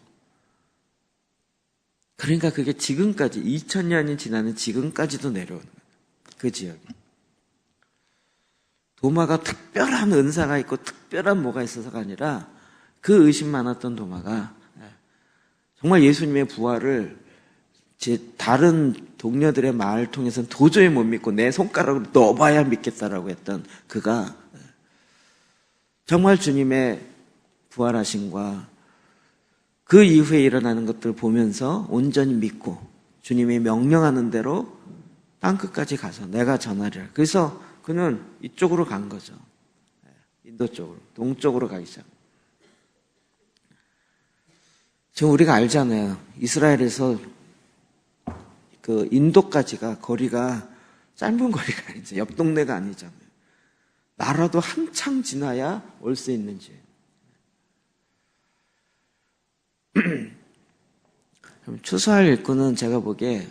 그러니까 그게 지금까지 2000년이 지나는 지금까지도 내려오는 거예요. 그 지역이. 도마가 특별한 은사가 있고 특별한 뭐가 있어서가 아니라 그 의심 많았던 도마가 정말 예수님의 부활을 다른 동료들의 말을 통해서는 도저히 못 믿고 내 손가락으로 넣어봐야 믿겠다라고 했던 그가 정말 주님의 부활하심과 그 이후에 일어나는 것들을 보면서 온전히 믿고 주님이 명령하는 대로 땅끝까지 가서 내가 전하리라. 그래서 그는 이쪽으로 간 거죠. 인도 쪽으로, 동쪽으로 가기 시작. 지금 우리가 알잖아요. 이스라엘에서 그 인도까지가 거리가 짧은 거리가 아니죠. 옆 동네가 아니잖아요. 나라도 한창 지나야 올 수 있는지. 추수할 일꾼은 제가 보기에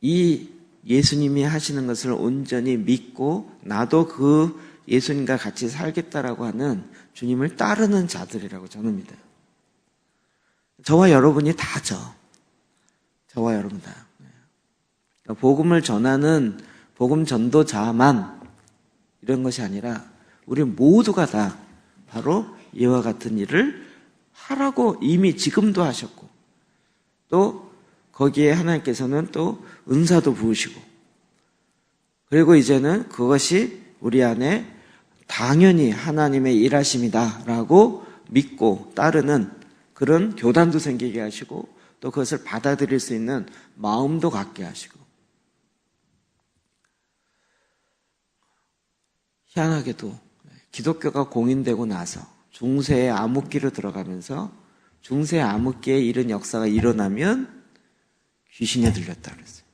이 예수님이 하시는 것을 온전히 믿고 나도 그 예수님과 같이 살겠다라고 하는 주님을 따르는 자들이라고 저는 믿어요. 저와 여러분이 다죠. 저와 여러분 다. 그러니까 복음을 전하는 복음 전도자만 이런 것이 아니라 우리 모두가 다 바로 이와 같은 일을 하라고 이미 지금도 하셨고, 또 거기에 하나님께서는 또 은사도 부으시고, 그리고 이제는 그것이 우리 안에 당연히 하나님의 일하심이다라고 믿고 따르는 그런 교단도 생기게 하시고, 또 그것을 받아들일 수 있는 마음도 갖게 하시고. 희한하게도 기독교가 공인되고 나서 중세의 암흑기로 들어가면서 중세의 암흑기에 이런 역사가 일어나면 귀신에 들렸다 그랬어요.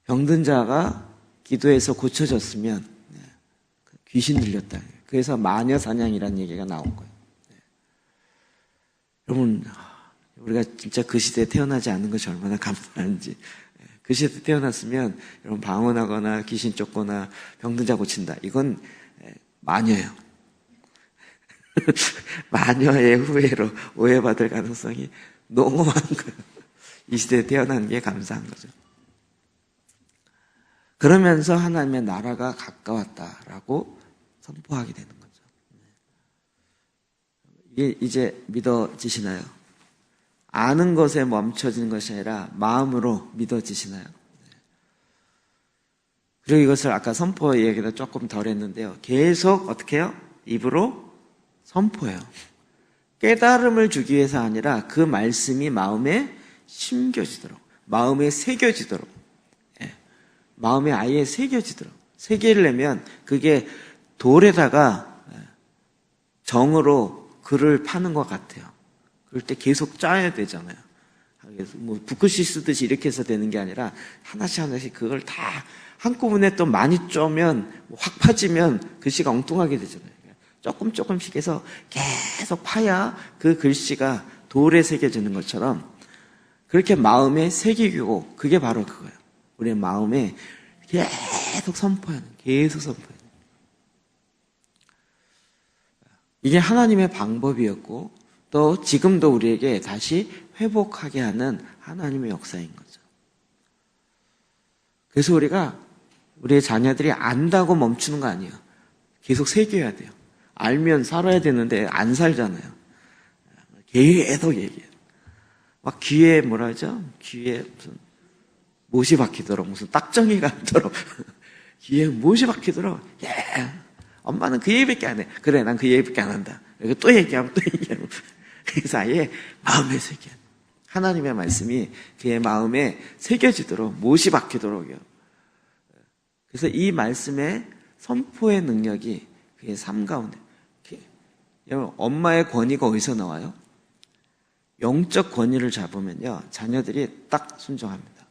병든 자가 기도해서 고쳐졌으면 귀신 들렸다. 그래서 마녀 사냥이라는 얘기가 나온 거예요. 여러분, 우리가 진짜 그 시대에 태어나지 않는 것이 얼마나 감사한지. 그 시대에 태어났으면 여러분 방언하거나 귀신 쫓거나 병든 자 고친다. 이건 마녀예요. 마녀의 후예로 오해받을 가능성이 너무 많은 거예요. 이 시대에 태어난 게 감사한 거죠. 그러면서 하나님의 나라가 가까웠다라고 선포하게 되는 거죠. 이게 이제 믿어지시나요? 아는 것에 멈춰지는 것이 아니라 마음으로 믿어지시나요? 그리고 이것을 아까 선포 얘기도 조금 덜 했는데요. 계속 어떻게 해요? 입으로 선포해요. 깨달음을 주기 위해서 아니라 그 말씀이 마음에 심겨지도록, 마음에 새겨지도록, 마음에 아예 새겨지도록. 새기려면 그게 돌에다가 정으로 글을 파는 것 같아요. 그럴 때 계속 짜야 되잖아요. 뭐 붓글씨 쓰듯이 이렇게 해서 되는 게 아니라 하나씩 하나씩 그걸 다 한꺼번에 또 많이 쪼면 확 파지면 글씨가 엉뚱하게 되잖아요. 조금씩 해서 계속 파야 그 글씨가 돌에 새겨지는 것처럼 그렇게 마음에 새기고, 그게 바로 그거예요. 우리의 마음에 계속 선포하는, 계속 선포하는. 이게 하나님의 방법이었고, 또 지금도 우리에게 다시 회복하게 하는 하나님의 역사인 거죠. 그래서 우리가 우리의 자녀들이 안다고 멈추는 거 아니에요. 계속 새겨야 돼요. 알면 살아야 되는데 안 살잖아요. 계속 얘기해요. 막 귀에 뭐라 하죠? 귀에 무슨 못이 박히도록, 무슨 딱정이가 않도록 귀에 못이 박히도록. 엄마는 그 얘기밖에 안 해. 그래, 난 그 얘기밖에 안 한다. 또 얘기하면 또 얘기하고. 그래서 아예 마음에 새겨. 하나님의 말씀이 그의 마음에 새겨지도록, 못이 박히도록요. 그래서 이 말씀의 선포의 능력이 그의 삶 가운데. 여러분, 엄마의 권위가 어디서 나와요? 영적 권위를 잡으면요, 자녀들이 딱 순종합니다.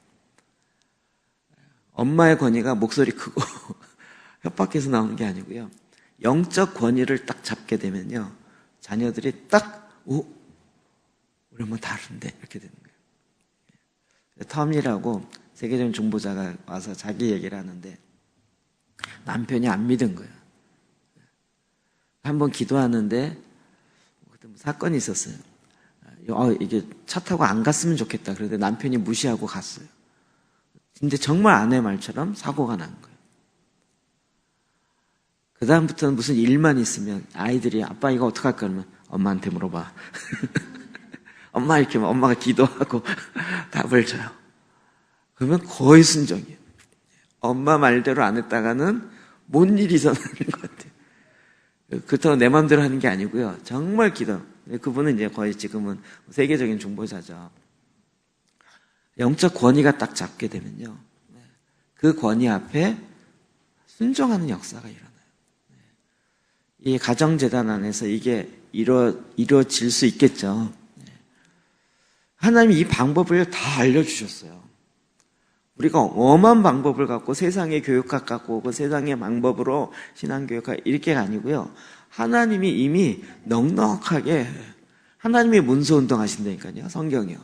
엄마의 권위가 목소리 크고 협박해서 나오는 게 아니고요. 영적 권위를 딱 잡게 되면요, 자녀들이 딱, 우리 엄마 다른데? 이렇게 되는 거예요. 텀이라고 세계적인 중보자가 와서 자기 얘기를 하는데 남편이 안 믿은 거예요. 한번 기도하는데 그때 사건이 있었어요. 이게 차 타고 안 갔으면 좋겠다. 그런데 남편이 무시하고 갔어요. 근데 정말 아내 말처럼 사고가 난 거예요. 그 다음부터는 무슨 일만 있으면 아이들이 아빠 이거 어떡할까 그러면 엄마한테 물어봐. 엄마 이렇게 엄마가 기도하고 답을 줘요. 그러면 거의 순종이에요. 엄마 말대로 안 했다가는 뭔 일이 일어나는 것 같아요. 그렇다고 내 마음대로 하는 게 아니고요. 정말 기도. 그분은 이제 거의 지금은 세계적인 중보자죠. 영적 권위가 딱 잡게 되면요, 그 권위 앞에 순종하는 역사가 일어나요. 이 가정재단 안에서 이게 이루어질 수 있겠죠. 하나님이 이 방법을 다 알려주셨어요. 우리가 엄한 방법을 갖고 세상의 교육학 갖고 오고 세상의 방법으로 신앙교육학 이렇게 아니고요. 하나님이 이미 넉넉하게 하나님이 문서운동 하신다니까요. 성경이요.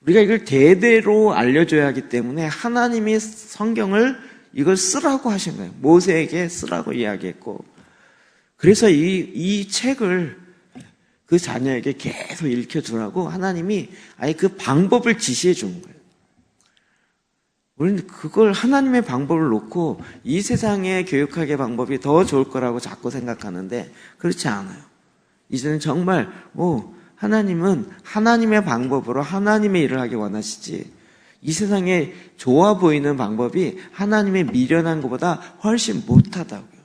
우리가 이걸 대대로 알려줘야 하기 때문에 하나님이 성경을 이걸 쓰라고 하신 거예요. 모세에게 쓰라고 이야기했고, 그래서 이 책을 그 자녀에게 계속 일으켜주라고 하나님이 아예 그 방법을 지시해 주는 거예요. 우리는 그걸 하나님의 방법을 놓고 이 세상의 교육학의 방법이 더 좋을 거라고 자꾸 생각하는데 그렇지 않아요. 이제는 정말 하나님은 하나님의 방법으로 하나님의 일을 하기 원하시지, 이 세상에 좋아 보이는 방법이 하나님의 미련한 것보다 훨씬 못하다고요.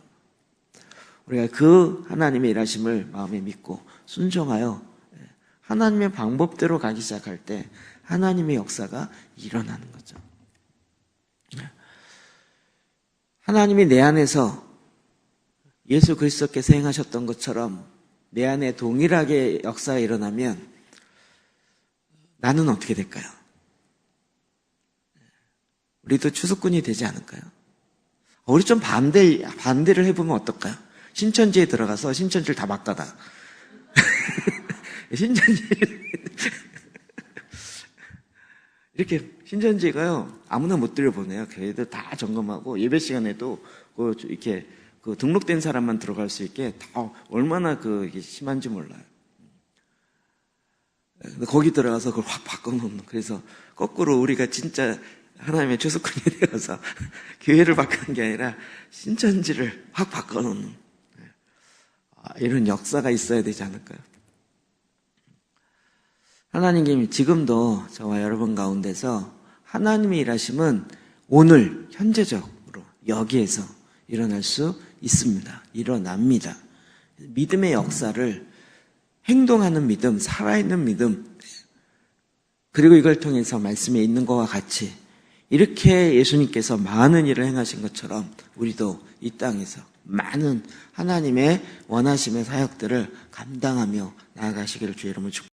우리가 그 하나님의 일하심을 마음에 믿고 순종하여 하나님의 방법대로 가기 시작할 때 하나님의 역사가 일어나는 거죠. 하나님이 내 안에서 예수 그리스도께서 행하셨던 것처럼 내 안에 동일하게 역사가 일어나면 나는 어떻게 될까요? 우리도 추수꾼이 되지 않을까요? 우리 좀 반대를 해보면 어떨까요? 신천지에 들어가서 신천지를 다 막가다. 이렇게 신천지가요, 아무나 못 들여보내요. 걔들 다 점검하고 예배 시간에도 이렇게 등록된 사람만 들어갈 수 있게 다 얼마나 이게 심한지 몰라요. 거기 들어가서 그걸 확 바꿔놓는. 그래서 거꾸로 우리가 진짜 하나님의 추수꾼이 되어서 교회를 바꾸는 게 아니라 신천지를 확 바꿔놓는 이런 역사가 있어야 되지 않을까요? 하나님이 지금도 저와 여러분 가운데서 하나님의 일하심은 오늘 현재적으로 여기에서 일어날 수 있습니다. 일어납니다. 믿음의 역사를 행동하는 믿음, 살아있는 믿음, 그리고 이걸 통해서 말씀에 있는 것과 같이 이렇게 예수님께서 많은 일을 행하신 것처럼 우리도 이 땅에서 많은 하나님의 원하심의 사역들을 감당하며 나아가시기를 주의 이름으로 축복합니다.